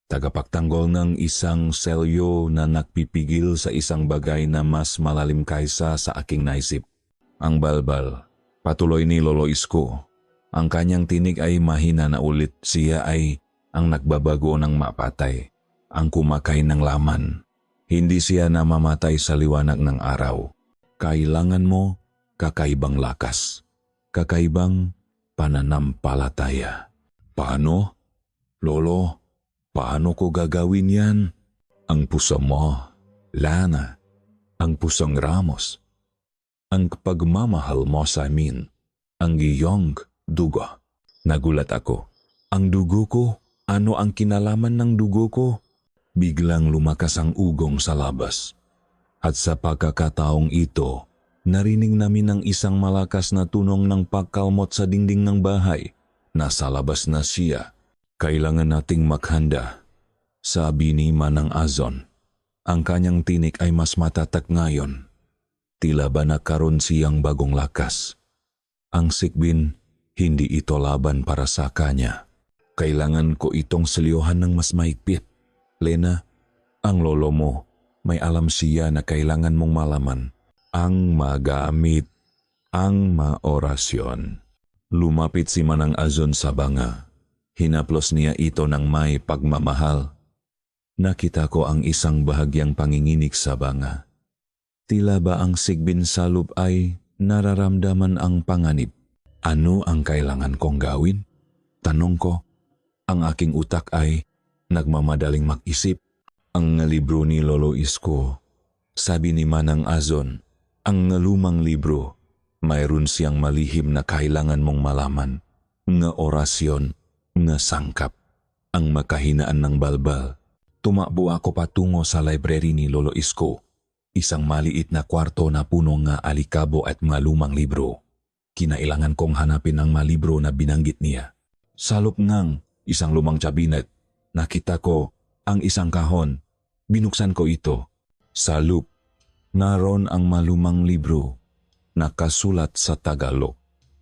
Tagapagtanggol ng isang selyo na nagpipigil sa isang bagay na mas malalim kaysa sa aking naisip. Ang balbal, patuloy ni Lolo Isko. Ang kanyang tinig ay mahina na ulit. Siya ay ang nagbabago ng mapatay. Ang kumakain ng laman. Hindi siya namamatay sa liwanag ng araw. Kailangan mo kakaibang lakas. Kakaibang pananampalataya. Paano? Lolo, paano ko gagawin yan? Ang puso mo, Lana. Ang pusong Ramos. Ang pagmamahal mo sa amin. Ang iyong dugo. Nagulat ako. Ang dugo ko? Ano ang kinalaman ng dugo ko? Biglang lumakas ang ugong sa labas. At sa pagkakataong ito, narinig namin ang isang malakas na tunog ng pagkalmot sa dingding ng bahay. Nasa labas na siya. Kailangan nating maghanda. Sabi ni Manang Azon. Ang kanyang tinik ay mas matatak ngayon. Tila ba nagkaroon siyang bagong lakas. Ang sikbin, hindi ito laban para sa kanya. Kailangan ko itong selyohan ng mas mahigpit. Lena, ang lolo mo, may alam siya na kailangan mong malaman. Ang magamit, ang maorasyon. Lumapit si Manang Azon sa banga. Hinaplos niya ito ng may pagmamahal. Nakita ko ang isang bahagyang panginginig sa banga. Tila ba ang sigbin sa loob ay nararamdaman ang panganib? Ano ang kailangan kong gawin? Tanong ko. Ang aking utak ay nagmamadaling mag-isip. Ang libro ni Lolo Isko. Sabi ni Manang Azon, ang lumang libro, mayroon siyang malihim na kailangan mong malaman. Nga orasyon, nga sangkap, ang makahinaan ng balbal. Tumakbo ako patungo sa library ni Lolo Isko. Isang maliit na kwarto na puno nga alikabo at mga lumang libro. Kinailangan kong hanapin ang mga libro na binanggit niya. Salop ngang isang lumang cabinet. Nakita ko ang isang kahon. Binuksan ko ito. Sa loop, naroon ang malumang libro. Nakasulat sa Tagalog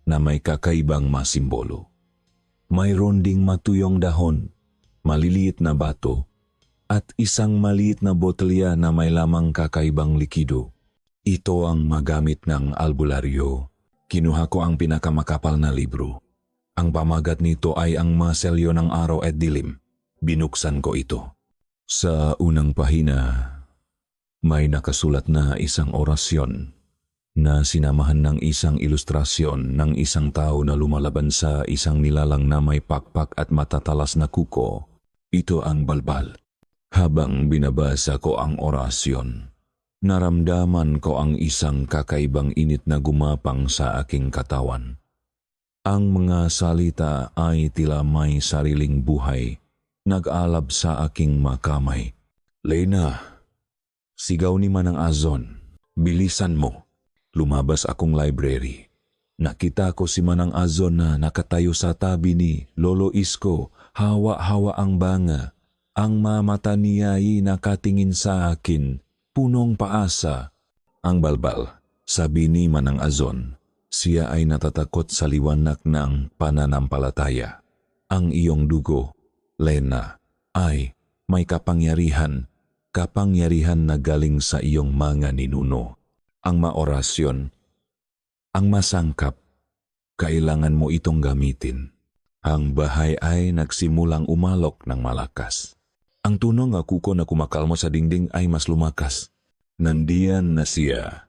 na may kakaibang masimbolo. Mayroon ding matuyong dahon, maliliit na bato, at isang maliit na botelya na may lamang kakaibang likido. Ito ang magamit ng albularyo. Kinuha ko ang pinakamakapal na libro. Ang pamagat nito ay ang maselyo ng araw at dilim. Binuksan ko ito. Sa unang pahina, may nakasulat na isang orasyon na sinamahan ng isang ilustrasyon ng isang tao na lumalaban sa isang nilalang na may pakpak at matatalas na kuko. Ito ang balbal. Habang binabasa ko ang orasyon, naramdaman ko ang isang kakaibang init na gumapang sa aking katawan. Ang mga salita ay tila may sariling buhay, nag-alab sa aking makamay. Lena, sigaw ni Manang Azon, bilisan mo. Lumabas akong library. Nakita ko si Manang Azon na nakatayo sa tabi ni Lolo Isko, hawa-hawa ang banga. Ang mamata niya ay nakatingin sa akin, punong paasa. Ang balbal, sabi ni Manang Azon, siya ay natatakot sa liwanag ng pananampalataya. Ang iyong dugo, Lena, ay may kapangyarihan, kapangyarihan na galing sa iyong mga ninuno. Ang maorasyon, ang masangkap, kailangan mo itong gamitin. Ang bahay ay nagsimulang umalok ng malakas. Ang tunog ng kuko na kumakalmo sa dingding ay mas lumakas. Nandiyan na siya.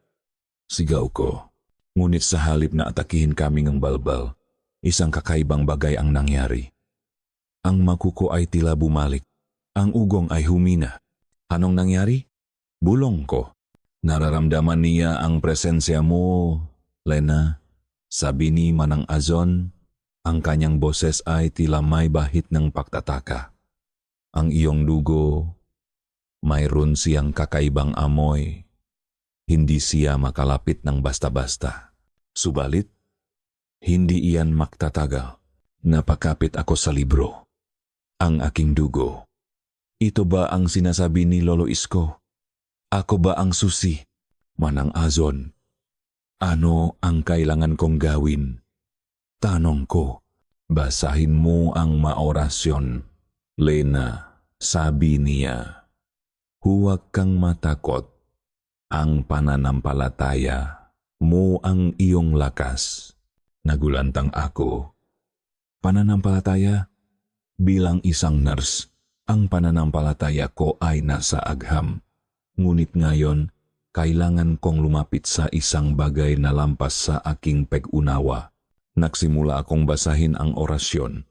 Sigaw ko. Ngunit sa halip na atakihin kami ng balbal, isang kakaibang bagay ang nangyari. Ang makuko ay tila bumalik. Ang ugong ay humina. Anong nangyari? Bulong ko. Nararamdaman niya ang presensya mo, Lena. Sabi ni Manang Azon, ang kanyang boses ay tila may bahit ng pagtataka. Ang iyong dugo, mayroon siyang kakaibang amoy. Hindi siya makalapit ng basta-basta. Subalit, hindi iyan magtatagal. Napakapit ako sa libro. Ang aking dugo. Ito ba ang sinasabi ni Lolo Isko? Ako ba ang susi? Manang Azon, ano ang kailangan kong gawin? Tanong ko. Basahin mo ang maorasyon. Lena, sabi niya. Huwag kang matakot. Ang pananampalataya mo ang iyong lakas. Nagulantang ako. Pananampalataya? Bilang isang nurse, ang pananampalataya ko ay nasa agham. Ngunit ngayon, kailangan kong lumapit sa isang bagay na lampas sa aking pag-unawa. Nagsimula akong basahin ang orasyon.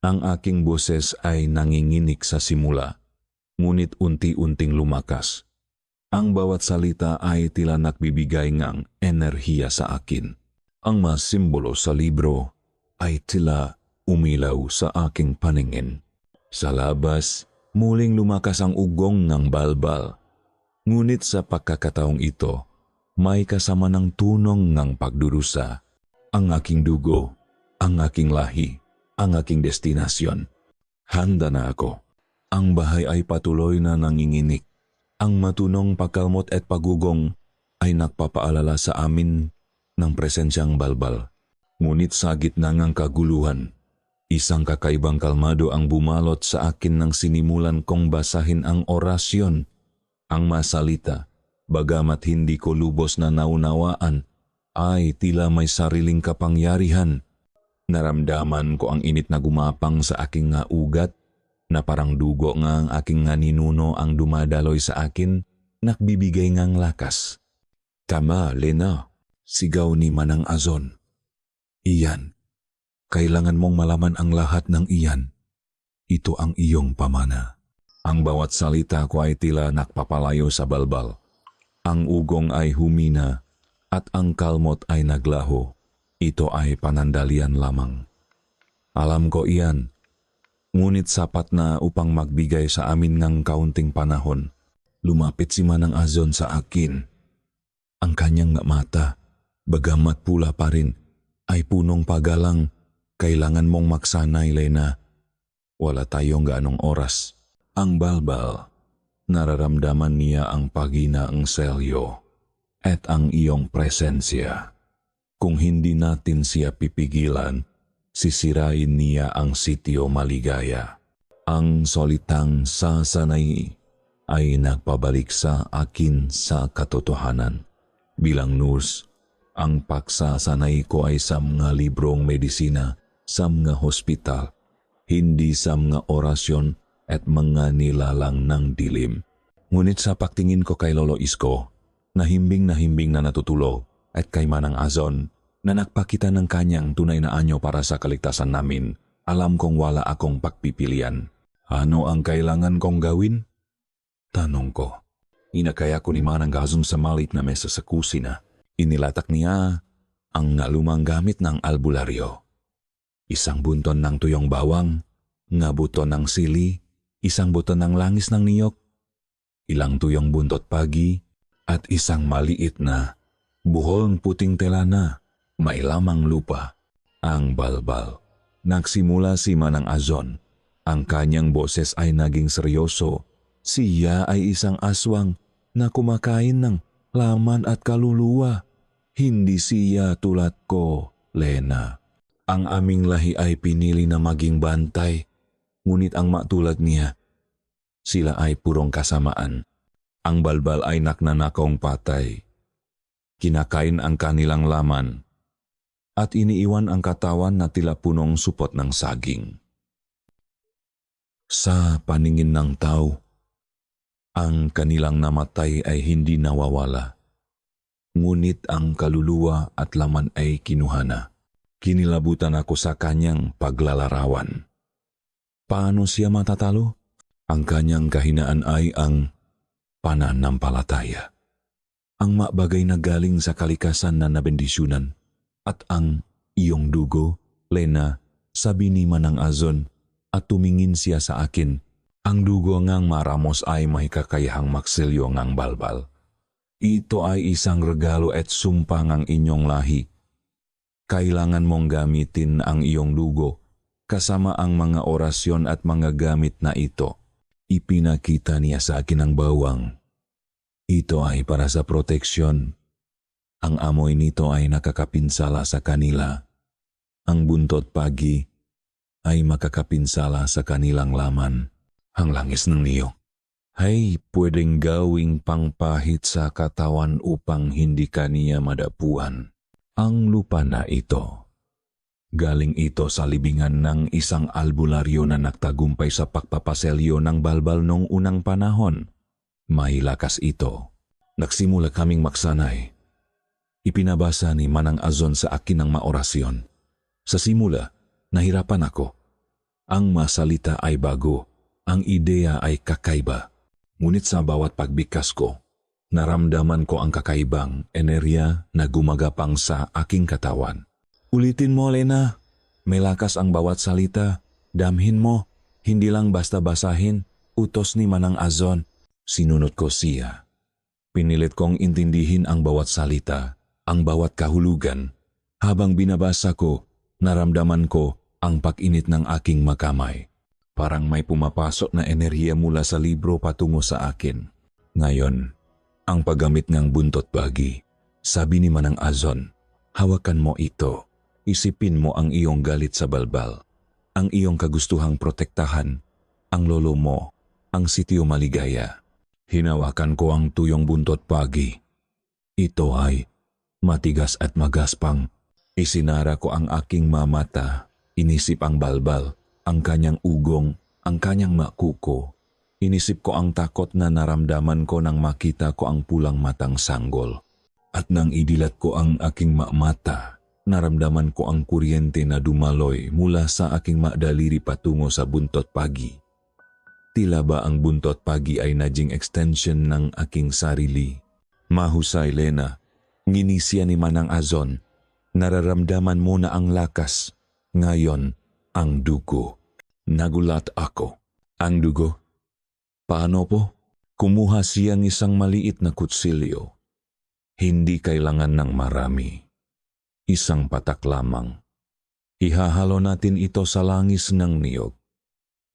Ang aking boses ay nanginginig sa simula, ngunit unti-unting lumakas. Ang bawat salita ay tila nagbibigay ng enerhiya sa akin. Ang mga simbolo sa libro ay tila umilaw sa aking paningin. Sa labas, muling lumakas ang ugong ng balbal. Ngunit sa pagkakataong ito, may kasama ng tunong ng pagdurusa. Ang aking dugo, ang aking lahi, ang aking destinasyon. Handa na ako. Ang bahay ay patuloy na nanginginig. Ang matunong pagkalmot at pagugong ay nagpapaalala sa amin ng presensyang balbal. Ngunit sa gitna ng kaguluhan, isang kakaibang kalmado ang bumalot sa akin nang sinimulan kong basahin ang orasyon. Ang masalita, bagamat hindi ko lubos na naunawaan, ay tila may sariling kapangyarihan. Naramdaman ko ang init na gumapang sa aking nga ugat, na parang dugo nga ang aking nga ninuno ang dumadaloy sa akin, nagbibigay ngang lakas. Tama, Lena, sigaw ni Manang Azon. Iyan, kailangan mong malaman ang lahat ng iyan. Ito ang iyong pamana. Ang bawat salita ko ay tila nakpapalayo sa balbal. Ang ugong ay humina at ang kalmot ay naglaho. Ito ay panandalian lamang. Alam ko iyan, ngunit sapat na upang magbigay sa amin ng kaunting panahon. Lumapit si Manang Azon sa akin. Ang kanyang mata, bagamat pula pa rin, ay punong pagalang. Kailangan mong magsanay, Lena. Wala tayong gaanong oras. Ang balbal, nararamdaman niya ang paginaang selyo at ang iyong presensya. Kung hindi natin siya pipigilan, sisirain niya ang sitio maligaya. Ang solitang sasanay ay nagpabalik sa akin sa katotohanan. Bilang nurse, ang pagsasanay ko ay sa mga librong medisina, sa mga hospital, hindi sa mga orasyon at mga nilalang ng dilim. Ngunit sa pagtingin ko kay Lolo Isko, nahimbing na natutulog, at kay Manang Azon, na nagpakita ng kanyang tunay na anyo para sa kaligtasan namin, alam kong wala akong pagpipilian. Ano ang kailangan kong gawin? Tanong ko. Inakaya ko ni Manang Azon sa malit na mesa sa kusina. Inilatak niya ang lumang gamit ng albularyo. Isang bunton ng tuyong bawang, nga buton ng sili, isang buton ng langis ng niyok, ilang tuyong buntot pagi, at isang maliit na buhol puting tela na may lamang lupa. Ang balbal. Nagsimula si Manang Azon. Ang kanyang boses ay naging seryoso. Siya ay isang aswang na kumakain ng laman at kaluluwa. Hindi siya tulad ko, Lena. Ang aming lahi ay pinili na maging bantay. Ngunit ang matulad niya, sila ay purong kasamaan. Ang balbal ay nagnanakong patay. Kinakain ang kanilang laman at iniiwan ang katawan na tila punong supot ng saging. Sa paningin ng tao, ang kanilang namatay ay hindi nawawala. Ngunit ang kaluluwa at laman ay kinuhana. Kinilabutan ako sa kanyang paglalarawan. Paano siya matatalo? Ang kanyang kahinaan ay ang pananampalataya. Ang mabagay na galing sa kalikasan na nabendisyunan at ang iyong dugo, Lena, sabi ni Manang Azon at tumingin siya sa akin. Ang dugo ngang maramos ay may kakayahang makselyo ngang balbal. Ito ay isang regalo at sumpa ngang inyong lahi. Kailangan mong gamitin ang iyong dugo kasama ang mga orasyon at mga gamit na ito. Ipinakita niya sa akin ang bawang. Ito ay para sa proteksyon. Ang amoy nito ay nakakapinsala sa kanila. Ang buntot pagi ay makakapinsala sa kanilang laman. Ang langis ng niyong ay pwedeng gawing pangpahit sa katawan upang hindi kaniya madapuan. Ang lupa na ito. Galing ito sa libingan ng isang albularyo na nagtagumpay sa pagpapaselyo ng balbal noong unang panahon. May lakas ito. Nagsimula kaming maksanay. Ipinabasa ni Manang Azon sa akin ang maorasyon. Sa simula, nahirapan ako. Ang masalita ay bago. Ang ideya ay kakaiba. Ngunit sa bawat pagbigkas ko, naramdaman ko ang kakaibang enerhiya na gumagapang sa aking katawan. Ulitin mo, Lena. May lakas ang bawat salita. Damhin mo. Hindi lang basta basahin. Utos ni Manang Azon. Sinunod ko siya. Pinilit kong intindihin ang bawat salita, ang bawat kahulugan. Habang binabasa ko, naramdaman ko ang pag-init ng aking makamay. Parang may pumapasok na enerhiya mula sa libro patungo sa akin. Ngayon, ang paggamit ng buntot bagi. Sabi ni Manang Azon, hawakan mo ito. Isipin mo ang iyong galit sa balbal, ang iyong kagustuhang protektahan, ang lolo mo, ang sitio maligaya. Hinawakan ko ang tuyong buntot pagi. Ito ay matigas at magaspang. Isinara ko ang aking mamata, inisip ang balbal, ang kanyang ugong, ang kanyang makuko. Inisip ko ang takot na naramdaman ko nang makita ko ang pulang matang sanggol. At nang idilat ko ang aking mata, naramdaman ko ang kuryente na dumaloy mula sa aking daliri patungo sa buntot pagi. Tila ba ang buntot pagi ay naging extension ng aking sarili? Mahusay, Lena. Nginisya ni Manang Azon. Nararamdaman mo na ang lakas. Ngayon, ang dugo. Nagulat ako. Ang dugo? Paano po? Kumuha siyang isang maliit na kutsilyo. Hindi kailangan ng marami. Isang patak lamang. Ihahalo natin ito sa langis ng niyog.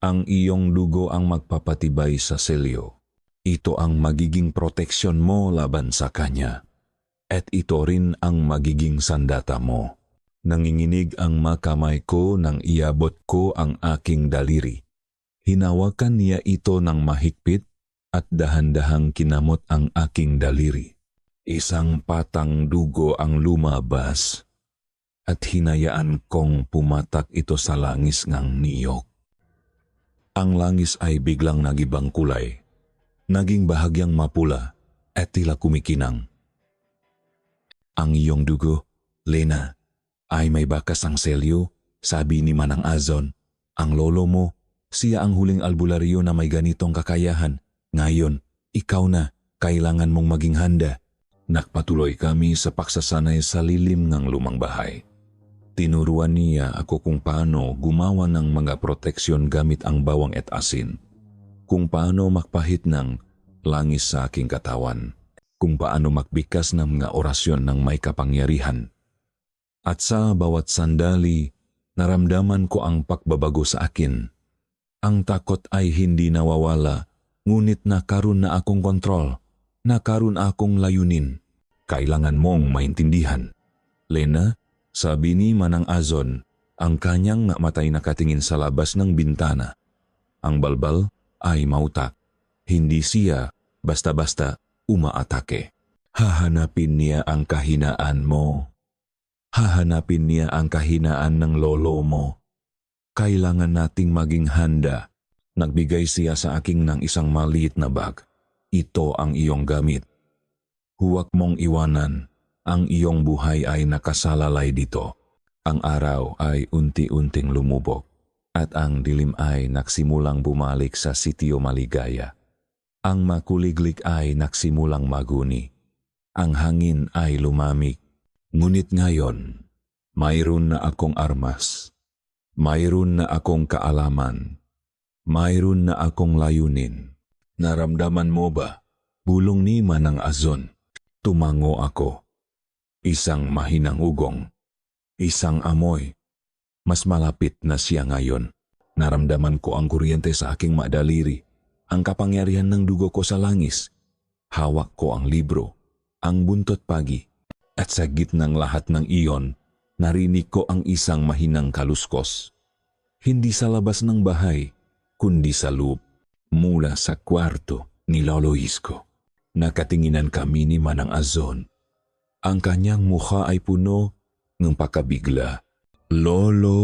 Ang iyong dugo ang magpapatibay sa selyo. Ito ang magiging proteksyon mo laban sa kanya. At ito rin ang magiging sandata mo. Nanginginig ang makamay ko nang iabot ko ang aking daliri. Hinawakan niya ito ng mahigpit at dahan-dahang kinamot ang aking daliri. Isang patang dugo ang lumabas at hinayaan kong pumatak ito sa langis ng niyog. Ang langis ay biglang nagibang kulay, naging bahagyang mapula at tila kumikinang. Ang iyong dugo, Lena, ay may bakas ang selyo, sabi ni Manang Azon. Ang lolo mo, siya ang huling albularyo na may ganitong kakayahan. Ngayon, ikaw na, kailangan mong maging handa. Nakpatuloy kami sa paksasanay sa lilim ng lumang bahay. Tinuruan niya ako kung paano gumawa ng mga proteksyon gamit ang bawang at asin. Kung paano makpahit ng langis sa aking katawan. Kung paano makbikas ng mga orasyon ng may kapangyarihan. At sa bawat sandali, naramdaman ko ang pagbabago sa akin. Ang takot ay hindi nawawala, ngunit nakaroon na akong kontrol. Nakaroon akong layunin. Kailangan mong maintindihan. Lena, sabi ni Manang Azon, ang kanyang matay nakatingin sa labas ng bintana. Ang balbal ay mautak. Hindi siya basta-basta umaatake. Hahanapin niya ang kahinaan mo. Hahanapin niya ang kahinaan ng lolo mo. Kailangan nating maging handa. Nagbigay siya sa akin ng isang maliit na bag. Ito ang iyong gamit. Huwag mong iwanan. Ang iyong buhay ay nakasalalay dito. Ang araw ay unti-unting lumubog. at ang dilim ay nagsimulang bumalik sa sitio Maligaya. Ang makuliglig ay nagsimulang maguni. Ang hangin ay lumamig. Ngunit ngayon, mayroon na akong armas. Mayroon na akong kaalaman. Mayroon na akong layunin. Naramdaman mo ba? Bulong ni Manang Azon. Tumango ako. Isang mahinang ugong. Isang amoy. Mas malapit na siya ngayon. Naramdaman ko ang kuryente sa aking madaliri. Ang kapangyarihan ng dugo ko sa langis. Hawak ko ang libro, ang buntot pagi. At sa gitnang lahat ng iyon, narinig ko ang isang mahinang kaluskos. Hindi sa labas ng bahay, kundi sa loob, mula sa kwarto ni Lolo Isko. Nakatinginan kami ni Manang Azon. Ang kanyang mukha ay puno ng pakabigla. Lolo!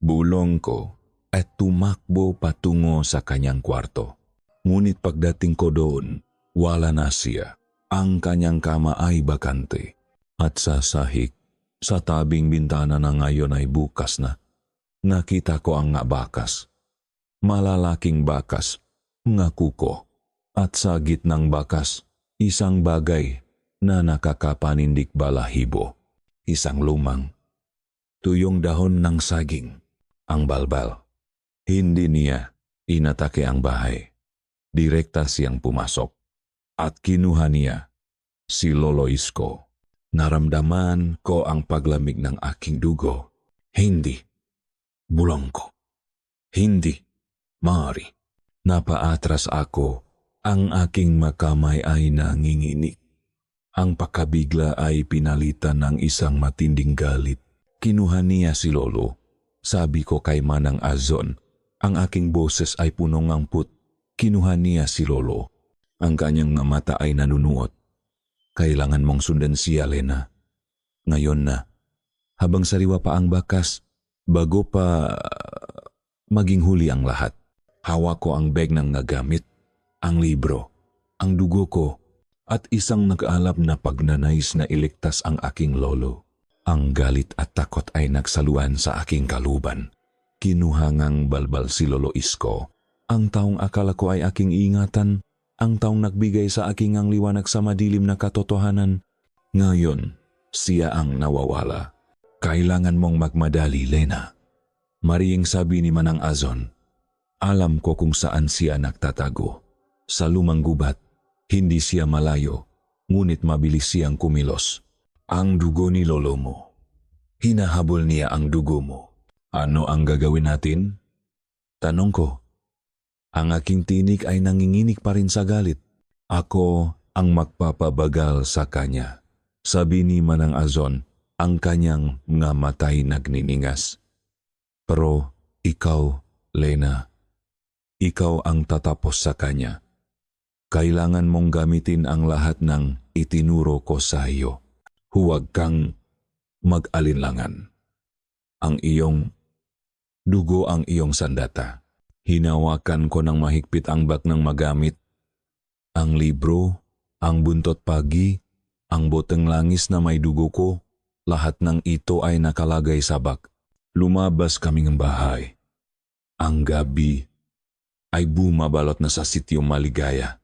Bulong ko at tumakbo patungo sa kanyang kwarto. Ngunit pagdating ko doon, wala na siya. Ang kanyang kama ay bakante. At sa sahig, sa tabing bintana na ngayon ay bukas na. Nakita ko ang nga bakas. Malalaking bakas, nga kuko. At sa gitnang bakas, isang bagay na nakakapanindik balahibo. Isang lumang, tuyong dahon ng saging, ang balbal. Hindi niya inatake ang bahay. Direkta siyang pumasok. At kinuha niya si Lolo Isko. Naramdaman ko ang paglamig ng aking dugo. Hindi. Bulong ko. Hindi. Mari. Napaatras ako. Ang aking makamay ay nanginginig. Ang pakabigla ay pinalitan ng isang matinding galit. Kinuha niya si Lolo. Sabi ko kay Manang Azon, ang aking boses ay punong amput. Kinuha niya si Lolo. Ang kanyang mata ay nanunuot. Kailangan mong sundan siya, Lena. Ngayon na, habang sariwa pa ang bakas, bago pa maging huli ang lahat. Hawak ko ang bag ng nagamit, ang libro, ang dugo ko, at isang nag-aalab na pagnanais na iligtas ang aking lolo. Ang galit at takot ay nagsaluan sa aking kaluban. Kinuhangang balbal si Lolo Isko. Ang taong akala ko ay aking ingatan, ang taong nagbigay sa aking ang liwanag sa madilim na katotohanan. Ngayon, siya ang nawawala. Kailangan mong magmadali, Lena. Mariying sabi ni Manang Azon, alam ko kung saan siya nagtatago. Sa lumang gubat, hindi siya malayo, ngunit mabilis siyang kumilos. Ang dugo ni lolo mo. Hinahabol niya ang dugo mo. Ano ang gagawin natin? Tanong ko. Ang aking tinig ay nanginginig pa rin sa galit. Ako ang magpapabagal sa kanya. Sabi ni Manang Azon, ang kanyang mga matay nagniningas. Pero ikaw, Lena, ikaw ang tatapos sa kanya. Kailangan mong gamitin ang lahat ng itinuro ko sa iyo. Huwag kang mag-alinlangan. Ang iyong dugo ang iyong sandata. Hinawakan ko ng mahigpit ang bag ng magamit. Ang libro, ang buntot pagi, ang boteng langis na may dugo ko, lahat ng ito ay nakalagay sa bag. Lumabas kaming bahay. Ang gabi ay bumabalot na sa sitio Maligaya.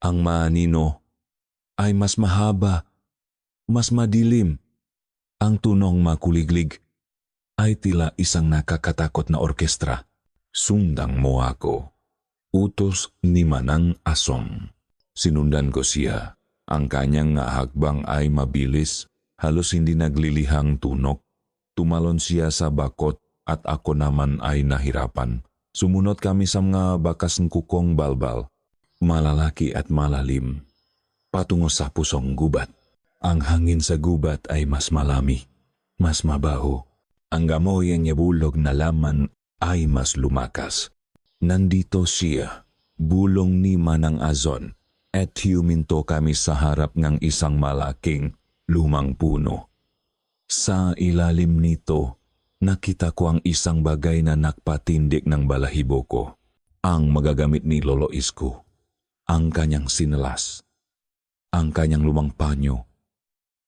Ang maanino ay mas mahaba, mas madilim. Ang tunong makuliglig ay tila isang nakakatakot na orkestra. Sundan mo ako. Utos ni Manang Azon. Sinundan ko siya. Ang kanyang hakbang ay mabilis, halos hindi naglilihang tunok. Tumalon siya sa bakot at ako naman ay nahirapan. Sumunod kami sa mga bakas ng kukong balbal, malalaki at malalim, patungo sa pusong gubat. Ang hangin sa gubat ay mas malami, mas mabaho. Ang gamoy niya bulog na laman ay mas lumakas. Nandito siya, bulong ni Manang Azon, at huminto kami sa harap ng isang malaking lumang puno. Sa ilalim nito, nakita ko ang isang bagay na nakpatindik ng balahibo ko. Ang magagamit ni Lolo Isko, ang kanyang sinalas, ang kanyang lumang panyo,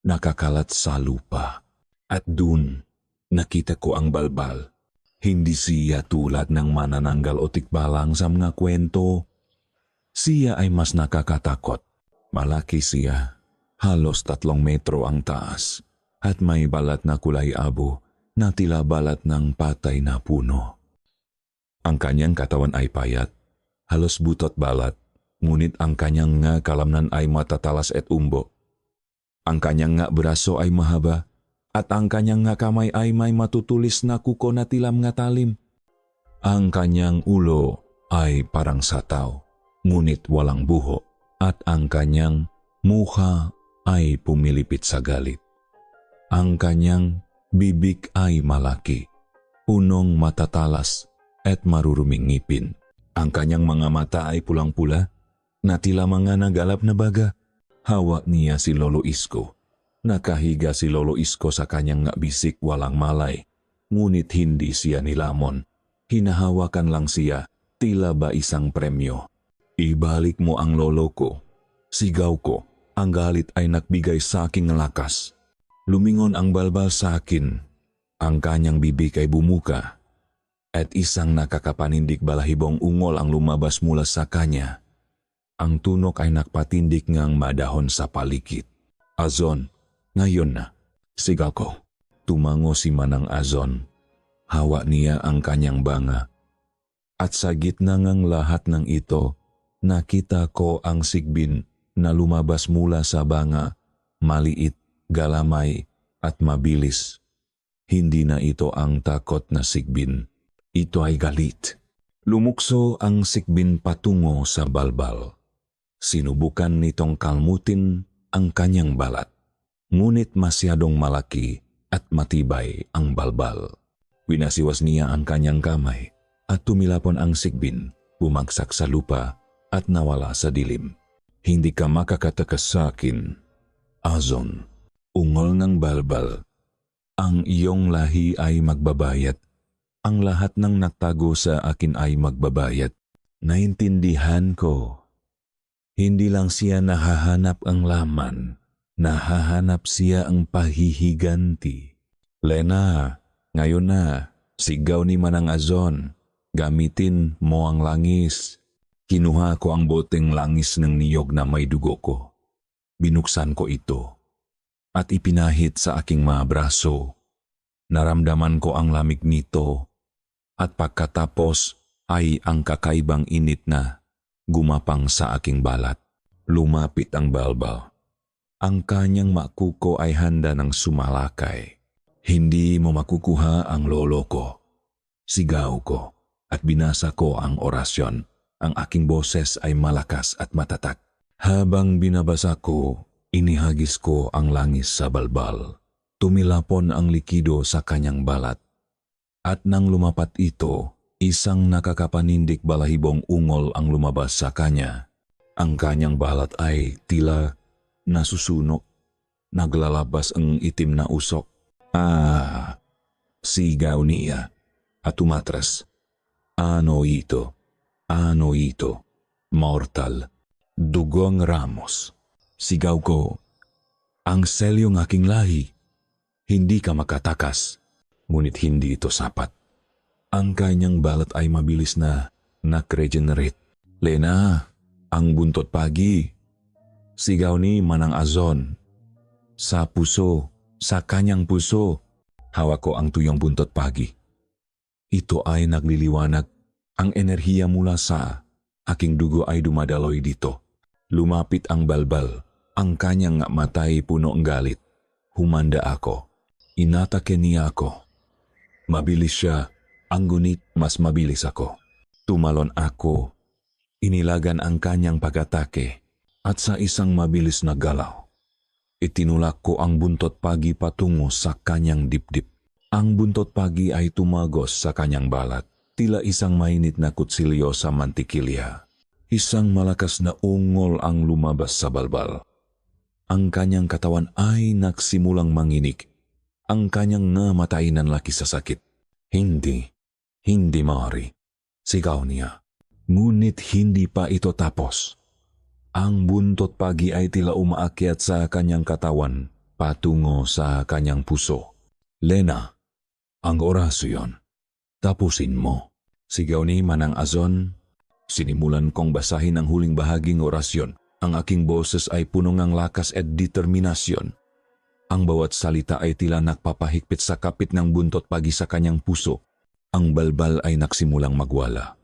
nakakalat sa lupa. At dun, nakita ko ang balbal. Hindi siya tulad ng manananggal o tikbalang sa mga kwento. Siya ay mas nakakatakot. Malaki siya, halos 3 metro ang taas, at may balat na kulay abo na tila balat ng patay na puno. Ang kanyang katawan ay payat, halos butot balat, ngunit ang kanyang nga kalamnan ay matatalas at umbo. Ang kanyang nga braso ay mahaba, at ang kanyang nga kamay ay may matutulis na kuko na tilam nga talim. Ang kanyang ulo ay parang sataw, ngunit walang buho, at ang kanyang mukha ay pumilipit sa galit. Ang kanyang bibig ay malaki, punong matatalas at maruruming ngipin. Ang kanyang mga mata ay pulang-pula, na tila mga nagalap na baga. Hawak niya si Lolo Isko. Nakahiga si Lolo Isko sa kanyang nga bisik walang malay, ngunit hindi siya nilamon. Hinahawakan lang siya, tila ba isang premyo. Ibalik mo ang lolo ko. Sigaw ko, ang galit ay nagbigay sa aking lakas. Lumingon ang balbal sa akin. Ang kanyang bibig ay bumuka, at isang nakakapanindik balahibong ungol ang lumabas mula sa kanya. Ang tunok ay nakpatindik ngang madahon sa paligid. Azon, ngayon na, sigaw ko. Tumango si Manang Azon. Hawak niya ang kanyang banga. At sa gitna ngang lahat ng ito, nakita ko ang sigbin na lumabas mula sa banga, maliit, galamay at mabilis. Hindi na ito ang takot na sigbin. Ito ay galit. Lumukso ang sigbin patungo sa balbal. Sinubukan nitong kalmutin ang kanyang balat. Ngunit masyadong malaki at matibay ang balbal. Winasiwas niya ang kanyang kamay at tumilapon ang sigbin, bumagsak sa lupa at nawala sa dilim. Hindi ka makakatakas sa akin, Azon. Ungol ng balbal. Ang iyong lahi ay magbabayad. Ang lahat ng nagtago sa akin ay magbabayad. Naintindihan ko. Hindi lang siya nahahanap ang laman, nahahanap siya ang pahihiganti. Lena, ngayon na, sigaw ni Manang Azon, gamitin mo ang langis. Kinuha ko ang boteng langis ng niyog na may dugo ko. Binuksan ko ito at ipinahit sa aking mga braso. Naramdaman ko ang lamig nito at pagkatapos ay ang kakaibang init na gumapang sa aking balat. Lumapit ang balbal. Ang kanyang makuko ay handa ng sumalakay. Hindi mo makukuha ang lolo ko. Sigaw ko at binasa ko ang orasyon. Ang aking boses ay malakas at matatak. Habang binabasa ko, inihagis ko ang langis sa balbal. Tumilapon ang likido sa kanyang balat. At nang lumapat ito, isang nakakapanindik balahibong ungol ang lumabas sa kanya. Ang kanyang balat ay tila nasusunog. Naglalabas ang itim na usok. Sigaw niya at umatras. Ano ito? Ano ito? Mortal. Dugong Ramos. Sigaw ko. Ang selyong aking lahi. Hindi ka makatakas. Ngunit hindi ito sapat. Ang kanyang balat ay mabilis na nak-regenerate. Lena, ang buntot pagi. Sigaw ni Manang Azon. Sa puso, sa kanyang puso, hawak ko ang tuyong buntot pagi. Ito ay nagliliwanag. Ang enerhiya mula sa aking dugo ay dumadaloy dito. Lumapit ang balbal. Ang kanyang matay puno ng galit. Humanda ako. Inatake niya ako. Mabilis siya. Ang gunit, mas mabilis ako. Tumalon ako. Inilagan ang kanyang pag-atake at sa isang mabilis na galaw, itinulak ko ang buntot pagi patungo sa kanyang dibdib. Ang buntot pagi ay tumagos sa kanyang balat, tila isang mainit na kutsilyo sa mantikilya. Isang malakas na ungol ang lumabas sa balbal. Ang kanyang katawan ay nagsimulang manginig. Ang kanyang namatay ng laki sa sakit. Hindi maaari. Sigaw niya. Ngunit hindi pa ito tapos. Ang buntot pagi ay tila umaakyat sa kanyang katawan patungo sa kanyang puso. Lena, ang orasyon. Tapusin mo. Sigaw ni Manang Azon. Sinimulan kong basahin ang huling bahaging orasyon. Ang aking boses ay puno ng lakas at determinasyon. Ang bawat salita ay tila nagpapahigpit sa kapit ng buntot pagi sa kanyang puso. Ang balbal ay nagsimulang magwala.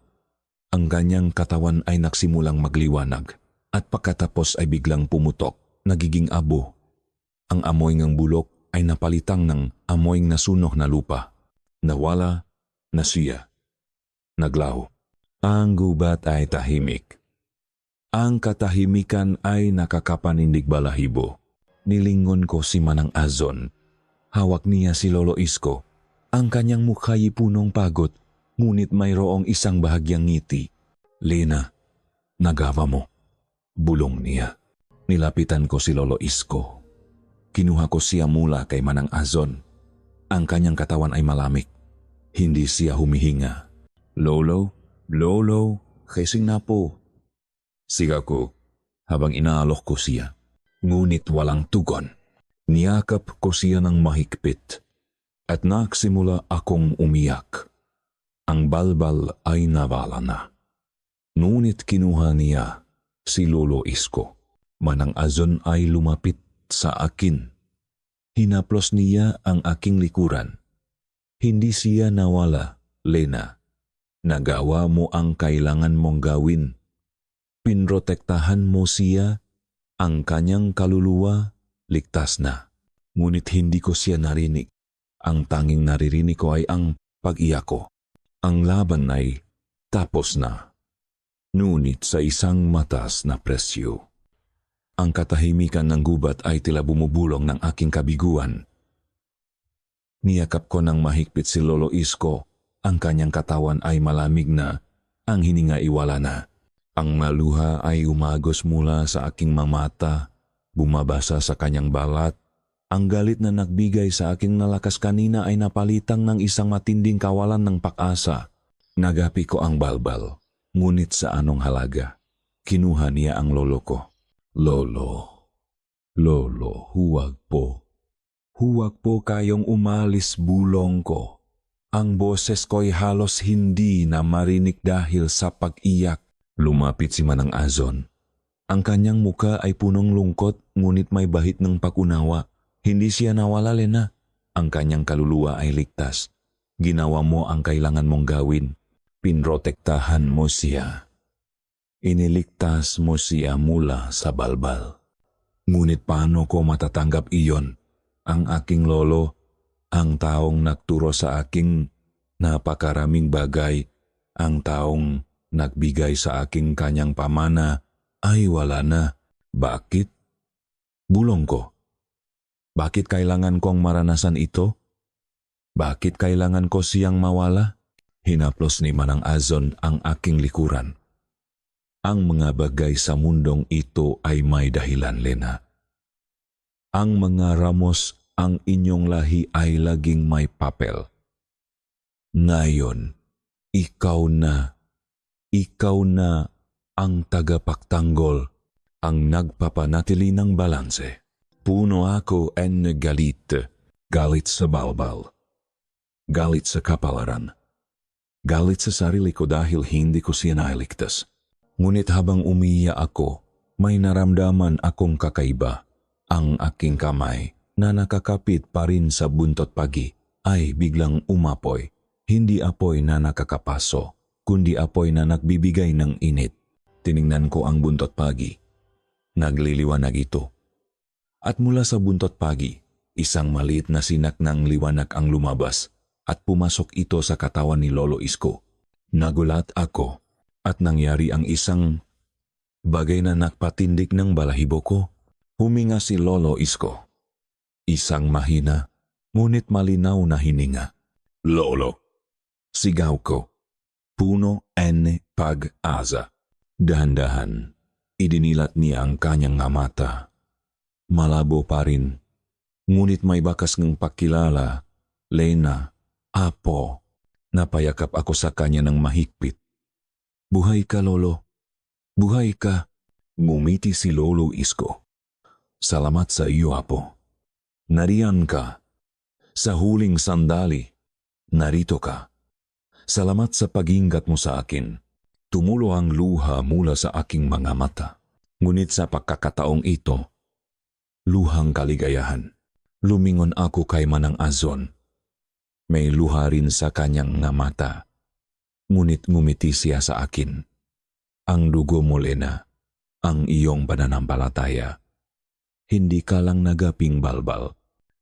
Ang kanyang katawan ay nagsimulang magliwanag. At pagkatapos ay biglang pumutok, nagiging abo. Ang amoy ng bulok ay napalitang ng amoy nasunog na lupa. Nawala, nasiya, naglaho. Ang gubat ay tahimik. Ang katahimikan ay nakakapanindig balahibo. Nilingon ko si Manang Azon. Hawak niya si Lolo Isko. Ang kanyang mukha'y punong pagod, ngunit mayroong isang bahagyang ngiti. Lena, nagawa mo. Bulong niya. Nilapitan ko si Lolo Isko. Kinuha ko siya mula kay Manang Azon. Ang kanyang katawan ay malamig. Hindi siya humihinga. Lolo, Lolo, kising na po. Sigaw ko habang inaalok ko siya. Ngunit walang tugon. Niyakap ko siya ng mahigpit. At nagsimula akong umiyak. Ang balbal ay nawala na. Ngunit kinuha niya si Lolo Isko. Manang Azon ay lumapit sa akin. Hinaplos niya ang aking likuran. Hindi siya nawala, Lena. Nagawa mo ang kailangan mong gawin. Pinrotektahan mo siya, ang kanyang kaluluwa ligtas na. Ngunit hindi ko siya narinig. Ang tanging naririnig ko ay ang pag-iyak ko. Ang laban ay tapos na. Ngunit sa isang matas na presyo. Ang katahimikan ng gubat ay tila bumubulong ng aking kabiguan. Niyakap ko ng mahigpit si Lolo Isko. Ang kanyang katawan ay malamig na, ang hininga iwala na. Ang maluha ay umagos mula sa aking mga mata, bumabasa sa kanyang balat. Ang galit na nagbigay sa aking nalakas kanina ay napalitang ng isang matinding kawalan ng pag-asa. Nagapi ko ang balbal, ngunit sa anong halaga? Kinuha niya ang lolo ko. Lolo, huwag po. Huwag po kayong umalis, bulong ko. Ang boses ko'y halos hindi na marinig dahil sa pag-iyak. Lumapit si Manang Azon. Ang kanyang muka ay punong lungkot ngunit may bahid ng pag-unawa. Hindi siya nawala, Lena. Ang kanyang kaluluwa ay ligtas. Ginawa mo ang kailangan mong gawin. Pinrotektahan mo siya. Iniligtas mo siya mula sa balbal. Ngunit paano ko matatanggap iyon? Ang aking lolo, ang taong nagturo sa aking napakaraming bagay, ang taong nagbigay sa aking kanyang pamana, ay wala na. Bakit? Bulong ko. Bakit kailangan kong maranasan ito? Bakit kailangan ko siyang mawala? Hinaplos ni Manang Azon ang aking likuran. Ang mga bagay sa mundong ito ay may dahilan, Lena. Ang mga ramos, ang inyong lahi ay laging may papel. Ngayon, ikaw na ang tagapagtanggol, ang nagpapanatili ng balanse. Puno ako en galit. Galit sa balbal. Galit sa kapalaran. Galit sa sarili ko dahil hindi ko siya nailigtas. Ngunit habang umiiyak ako, may naramdaman akong kakaiba. Ang aking kamay na nakakapit pa rin sa buntot pagi ay biglang umapoy. Hindi apoy na nakakapaso, kundi apoy na nagbibigay ng init. Tiningnan ko ang buntot pagi. Nagliliwanag ito. At mula sa buntot pagi, isang maliit na sinak ng liwanag ang lumabas at pumasok ito sa katawan ni Lolo Isko. Nagulat ako at nangyari ang isang bagay na nagpatindig ng balahibo ko. Huminga si Lolo Isko. Isang mahina, ngunit malinaw na hininga. Lolo, sigaw ko. Puno en pag-asa. Dahan-dahan, idinilat niya ang kanyang mata. Malabo pa rin, ngunit may bakas ng pakilala. Lena, Apo, napayakap ako sa kanya ng mahigpit. Buhay ka, Lolo. Buhay ka. Ngumiti si Lolo Isko. Salamat sa iyo, Apo. Nariyan ka. Sa huling sandali, narito ka. Salamat sa pag-ingat mo sa akin. Tumulo ang luha mula sa aking mga mata. Ngunit sa pagkakataong ito, luhang kaligayahan. Lumingon ako kay Manang Azon. May luha rin sa kanyang nga mata. Ngunit ngumiti siya sa akin. Ang dugo mo, Lena, ang iyong pananampalataya. Hindi ka lang nagaping balbal.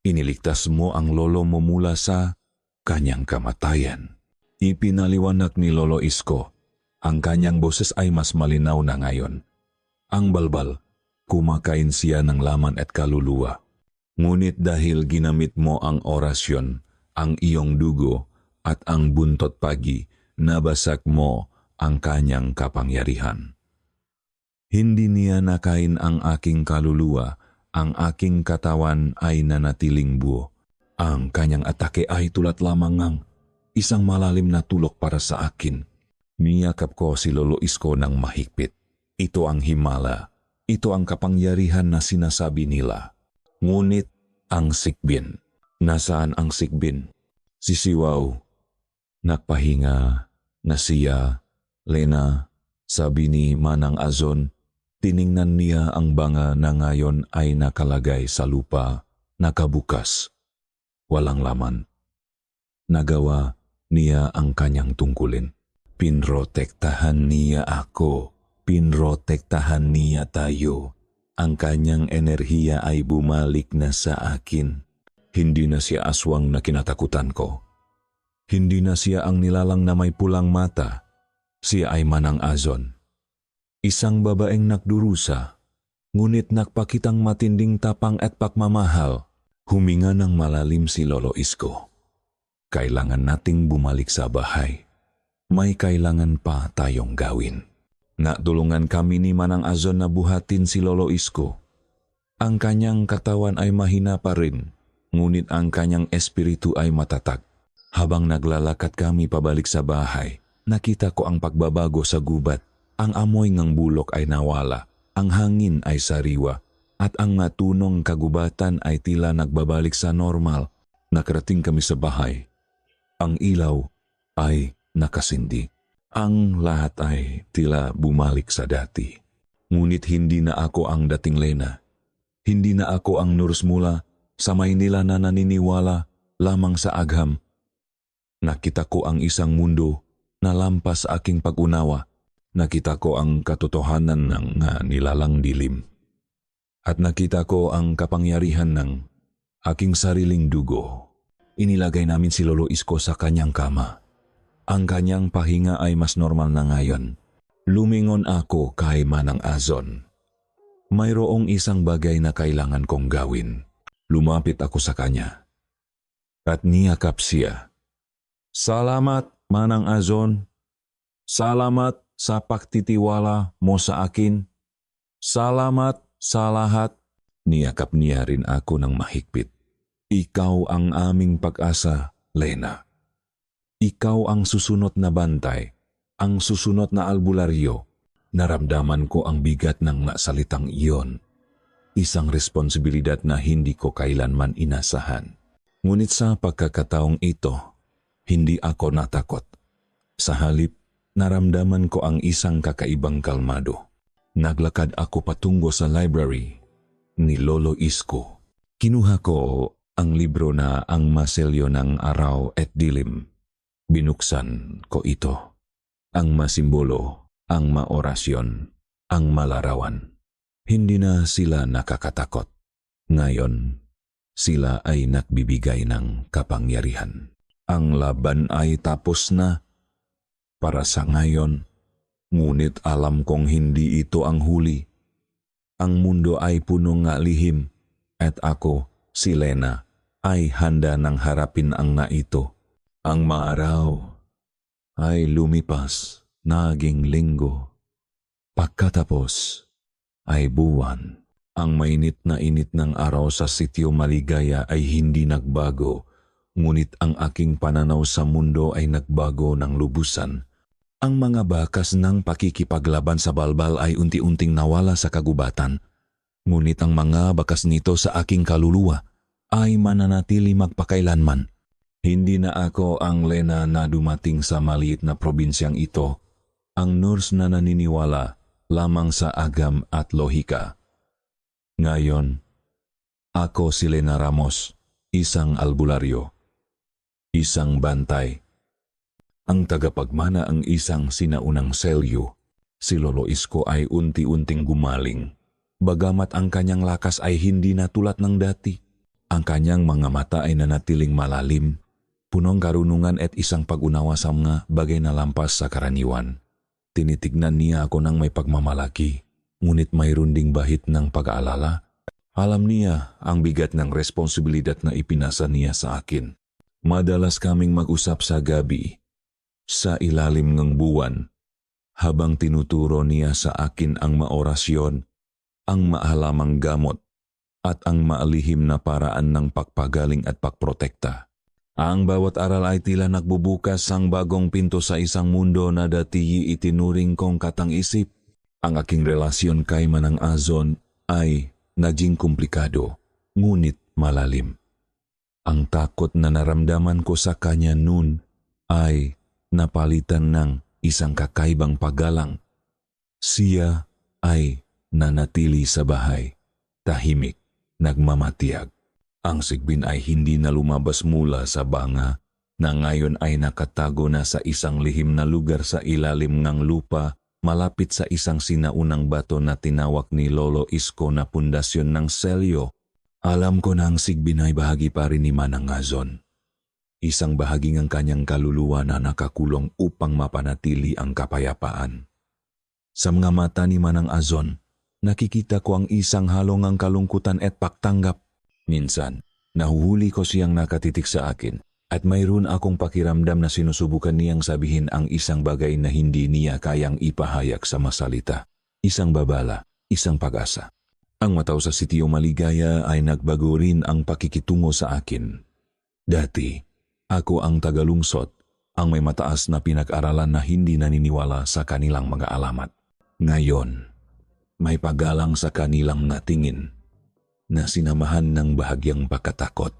Iniligtas mo ang lolo mo mula sa kanyang kamatayan. Ipinaliwanag ni Lolo Isko. Ang kanyang boses ay mas malinaw na ngayon. Ang balbal, kumakain siya ng laman at kaluluwa. Ngunit dahil ginamit mo ang orasyon, ang iyong dugo at ang buntot pagi, nabasak mo ang kanyang kapangyarihan. Hindi niya nakain ang aking kaluluwa, ang aking katawan ay nanatiling buo. Ang kanyang atake ay tulad lamang ng isang malalim na tulok para sa akin. Niyakap ko si Lolo Isko ng mahigpit. Ito ang himala. Ito ang kapangyarihan na sinasabi nila. Ngunit ang sikbin. Nasaan ang sikbin? Sisiwaw. Nagpahinga na siya, Lena, sabi ni Manang Azon. Tiningnan niya ang banga na ngayon ay nakalagay sa lupa, nakabukas. Walang laman. Nagawa niya ang kanyang tungkulin. Pinrotektahan niya ako. Pinrotektahan niya tayo. Ang kanyang enerhiya ay bumalik na sa akin. Hindi na siya aswang na kinatakutan ko. Hindi na siya ang nilalang na may pulang mata. Siya ay Manang Azon. Isang babaeng nakdurusa, ngunit nagpakitang matinding tapang at pagmamahal. Huminga ng malalim si Lolo Isko. Kailangan nating bumalik sa bahay. May kailangan pa tayong gawin. Natulungan kami ni Manang Azon na buhatin si Lolo Isko. Ang kanyang katawan ay mahina pa rin, ngunit ang kanyang espiritu ay matatag. Habang naglalakad kami pabalik sa bahay, nakita ko ang pagbabago sa gubat. Ang amoy ng bulok ay nawala, ang hangin ay sariwa, at ang matunong kagubatan ay tila nagbabalik sa normal. Nakarating kami sa bahay. Ang ilaw ay nakasindi. Ang lahat ay tila bumalik sa dati. Ngunit hindi na ako ang dating Lena. Hindi na ako ang nurse mula sa Maynila na naniniwala lamang sa agham. Nakita ko ang isang mundo na lampas sa aking pag-unawa. Nakita ko ang katotohanan ng nilalang dilim. At nakita ko ang kapangyarihan ng aking sariling dugo. Inilagay namin si Lolo Isko sa kanyang kama. Ang kanyang pahinga ay mas normal na ngayon. Lumingon ako kay Manang Azon. Mayroong isang bagay na kailangan kong gawin. Lumapit ako sa kanya. At niyakap siya. Salamat, Manang Azon. Salamat sa pagtitiwala mo sa akin. Salamat sa lahat. Niyakap niya rin ako ng mahigpit. Ikaw ang aming pag-asa, Lena. Ikaw ang susunod na bantay, ang susunod na albularyo. Naramdaman ko ang bigat ng salitang iyon. Isang responsibilidad na hindi ko kailanman inasahan. Ngunit sa pagkakataong ito, hindi ako natakot. Sa halip, naramdaman ko ang isang kakaibang kalmado. Naglakad ako patungo sa library ni Lolo Isko. Kinuha ko ang libro na Ang Maselyo ng Araw at Dilim. Binuksan ko ito. Ang masimbolo, ang maorasyon, ang malarawan. Hindi na sila nakakatakot. Ngayon, sila ay nagbibigay ng kapangyarihan. Ang laban ay tapos na. Para sa ngayon, ngunit alam kong hindi ito ang huli. Ang mundo ay puno ng lihim at ako, si Lena, ay handa nang harapin ang ito. Ang maaraw ay lumipas, naging linggo. Pagkatapos ay buwan. Ang mainit na init ng araw sa sitio Maligaya ay hindi nagbago, ngunit ang aking pananaw sa mundo ay nagbago ng lubusan. Ang mga bakas ng pakikipaglaban sa balbal ay unti-unting nawala sa kagubatan, ngunit ang mga bakas nito sa aking kaluluwa ay mananatili magpakailanman. Hindi na ako ang Lena na dumating sa maliit na probinsyang ito, ang nurse na naniniwala lamang sa agam at lohika. Ngayon, ako si Lena Ramos, isang albularyo, isang bantay. Ang tagapagmana ang isang sinaunang selyo. Si Lolo Isko ay unti-unting gumaling. Bagamat ang kanyang lakas ay hindi na tulad ng dati, ang kanyang mga mata ay nanatiling malalim, punong karunungan at isang pag-unawa sa mga bagay na lampas sa karaniwan. Tinitignan niya ako ng may pagmamalaki, ngunit mayroon ding bahit ng pag-aalala. Alam niya ang bigat ng responsibilidad na ipinasa niya sa akin. Madalas kaming mag-usap sa gabi, sa ilalim ng buwan, habang tinuturo niya sa akin ang maorasyon, ang maalamang gamot, at ang maalihim na paraan ng pagpagaling at pagprotekta. Ang bawat aral ay tila nagbubukas ang bagong pinto sa isang mundo na dati itinuring kong katang-isip. Ang aking relasyon kay Manang Azon ay naging komplikado, ngunit malalim. Ang takot na naramdaman ko sa kanya noon ay napalitan ng isang kakaibang paggalang. Siya ay nanatili sa bahay, tahimik, nagmamatiyag. Ang Sigbin ay hindi na lumabas mula sa banga na ngayon ay nakatago na sa isang lihim na lugar sa ilalim ng lupa malapit sa isang sinaunang bato na tinawag ni Lolo Isko na pundasyon ng selyo. Alam ko na ang Sigbin ay bahagi pa rin ni Manang Azon. Isang bahagi ng kanyang kaluluwa na nakakulong upang mapanatili ang kapayapaan. Sa mga mata ni Manang Azon, nakikita ko ang isang halong kalungkutan at pagtanggap. Minsan, nahuhuli ko siyang nakatitik sa akin at mayroon akong pakiramdam na sinusubukan niyang sabihin ang isang bagay na hindi niya kayang ipahayag sa masalita. Isang babala, isang pag-asa. Ang mataw sa Sitio Maligaya ay nagbago rin ang pakikitungo sa akin. Dati, ako ang tagalungsod, ang may mataas na pinag-aralan na hindi naniniwala sa kanilang mga alamat. Ngayon, may paggalang sa kanilang natingin na sinamahan ng bahagyang pagkatakot.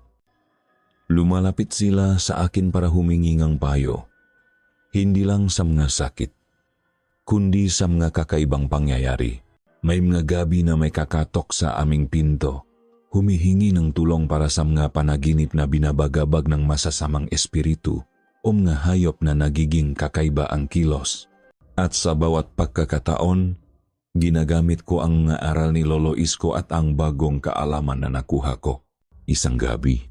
Lumalapit sila sa akin para humingi ng payo, hindi lang sa mga sakit, kundi sa mga kakaibang pangyayari. May mga gabi na may kakatok sa aming pinto, humihingi ng tulong para sa mga panaginip na binabagabag ng masasamang espiritu o mga hayop na nagiging kakaiba ang kilos. At sa bawat pagkakataon, ginagamit ko ang mga aral ni Lolo Isko at ang bagong kaalaman na nakuha ko. Isang gabi,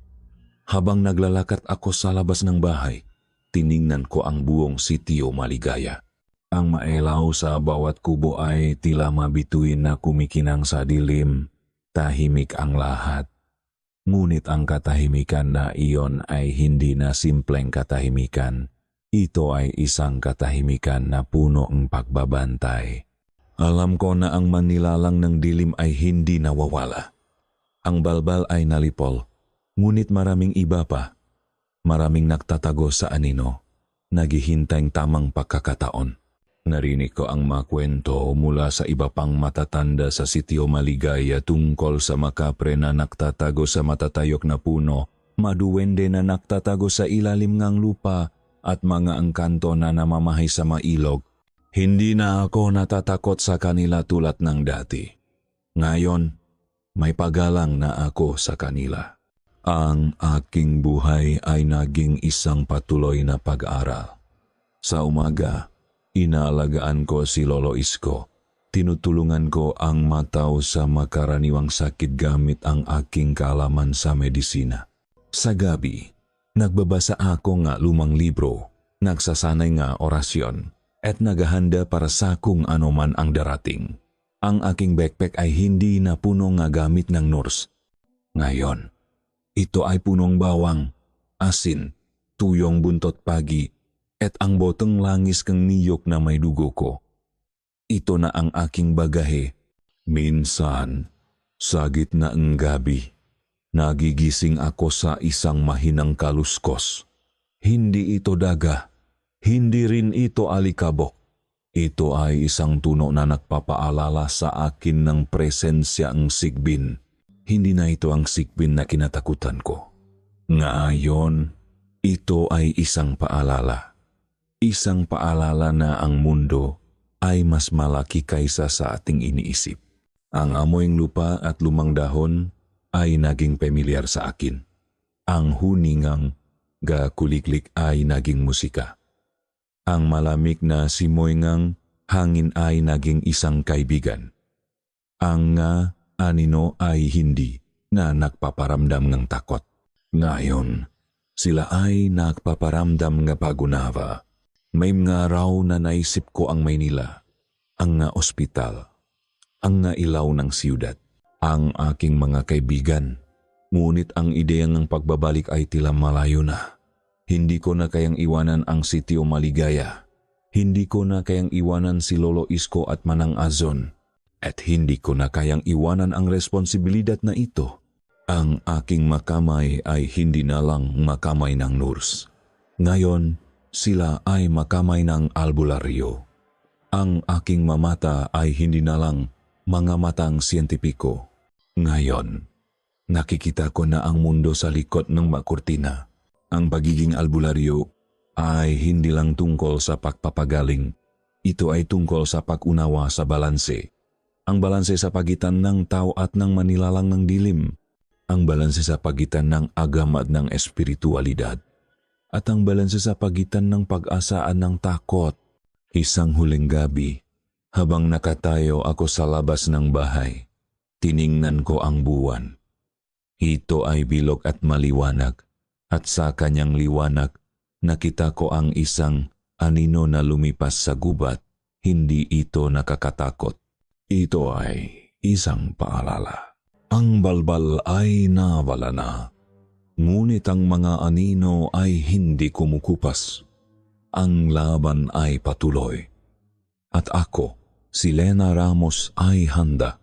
habang naglalakad ako sa labas ng bahay, tiningnan ko ang buong Sitio Maligaya. Ang mailaw sa bawat kubo ay tila mabituin na kumikinang sa dilim. Tahimik ang lahat. Ngunit ang katahimikan na iyon ay hindi na simpleng katahimikan. Ito ay isang katahimikan na puno ng pagbabantay. Alam ko na ang manilalang ng dilim ay hindi nawawala. Ang balbal ay nalipol, ngunit maraming iba pa. Maraming nagtatago sa anino, naghihintayng tamang pagkakataon. Narinig ko ang mga kwento mula sa iba pang matatanda sa Sitio Maligaya tungkol sa makapre na nagtatago sa matatayok na puno, maduwende na nagtatago sa ilalim ng lupa at mga angkanto na namamahay sa mailog. Hindi na ako natatakot sa kanila tulad ng dati. Ngayon, may paggalang na ako sa kanila. Ang aking buhay ay naging isang patuloy na pag-aral. Sa umaga, inaalagaan ko si Lolo Isko. Tinutulungan ko ang mataw sa makaraniwang sakit gamit ang aking kaalaman sa medisina. Sa gabi, nagbabasa ako nga lumang libro, nagsasanay nga orasyon, at naghahanda para sa kung anuman ang darating. Ang aking backpack ay hindi na puno nga gamit ng nurse. Ngayon, ito ay punong bawang, asin, tuyong buntot pagi, at ang botong langis kang niyok na may dugo ko. Ito na ang aking bagahe. Minsan, sa gitna ng gabi, nagigising ako sa isang mahinang kaluskos. Hindi ito daga, hindi rin ito alikabok. Ito ay isang tunog na nagpapaalala sa akin ng presensya ng Sigbin. Hindi na ito ang Sigbin na kinatakutan ko. Ngayon, Ito ay isang paalala. Isang paalala na ang mundo ay mas malaki kaysa sa ating iniisip. Ang amoyng lupa at lumang dahon ay naging pamilyar sa akin. Ang huningang gakuliklik ay naging musika. Ang malamig na simoyngang hangin ay naging isang kaibigan. Ang nga anino ay hindi na nagpaparamdam ng takot. Ngayon, sila ay nagpaparamdam nga pagunawa. May mga raw na naisip ko ang Maynila, ang nga ospital, ang nga ilaw ng siyudad, ang aking mga kaibigan. Ngunit ang ideya ng pagbabalik ay tila malayo na. Hindi ko na kayang iwanan ang sitio Maligaya. Hindi ko na kayang iwanan si Lolo Isko at Manang Azon. At hindi ko na kayang iwanan ang responsibilidad na ito. Ang aking makamay ay hindi na lang makamay ng nurse. Ngayon, sila ay makamay ng albularyo. Ang aking mamata ay hindi na lang mga matang siyentipiko. Ngayon, nakikita ko na ang mundo sa likod ng makurtina. Ang pagiging albularyo ay hindi lang tungkol sa pagpapagaling. Ito ay tungkol sa pag-unawa sa balanse. Ang balanse sa pagitan ng tao at ng manilalang ng dilim. Ang balanse sa pagitan ng agam at ng espiritualidad. At ang balanse sa pagitan ng pag-asaan ng takot. Isang huling gabi, habang nakatayo ako sa labas ng bahay, tiningnan ko ang buwan. Ito ay bilog at maliwanag, at sa kanyang liwanag, nakita ko ang isang anino na lumipas sa gubat. Hindi ito nakakatakot. Ito ay isang paalala. Ang balbal ay nawala na, ngunit ang mga anino ay hindi kumukupas. Ang laban ay patuloy. At ako, si Lena Ramos, ay handa.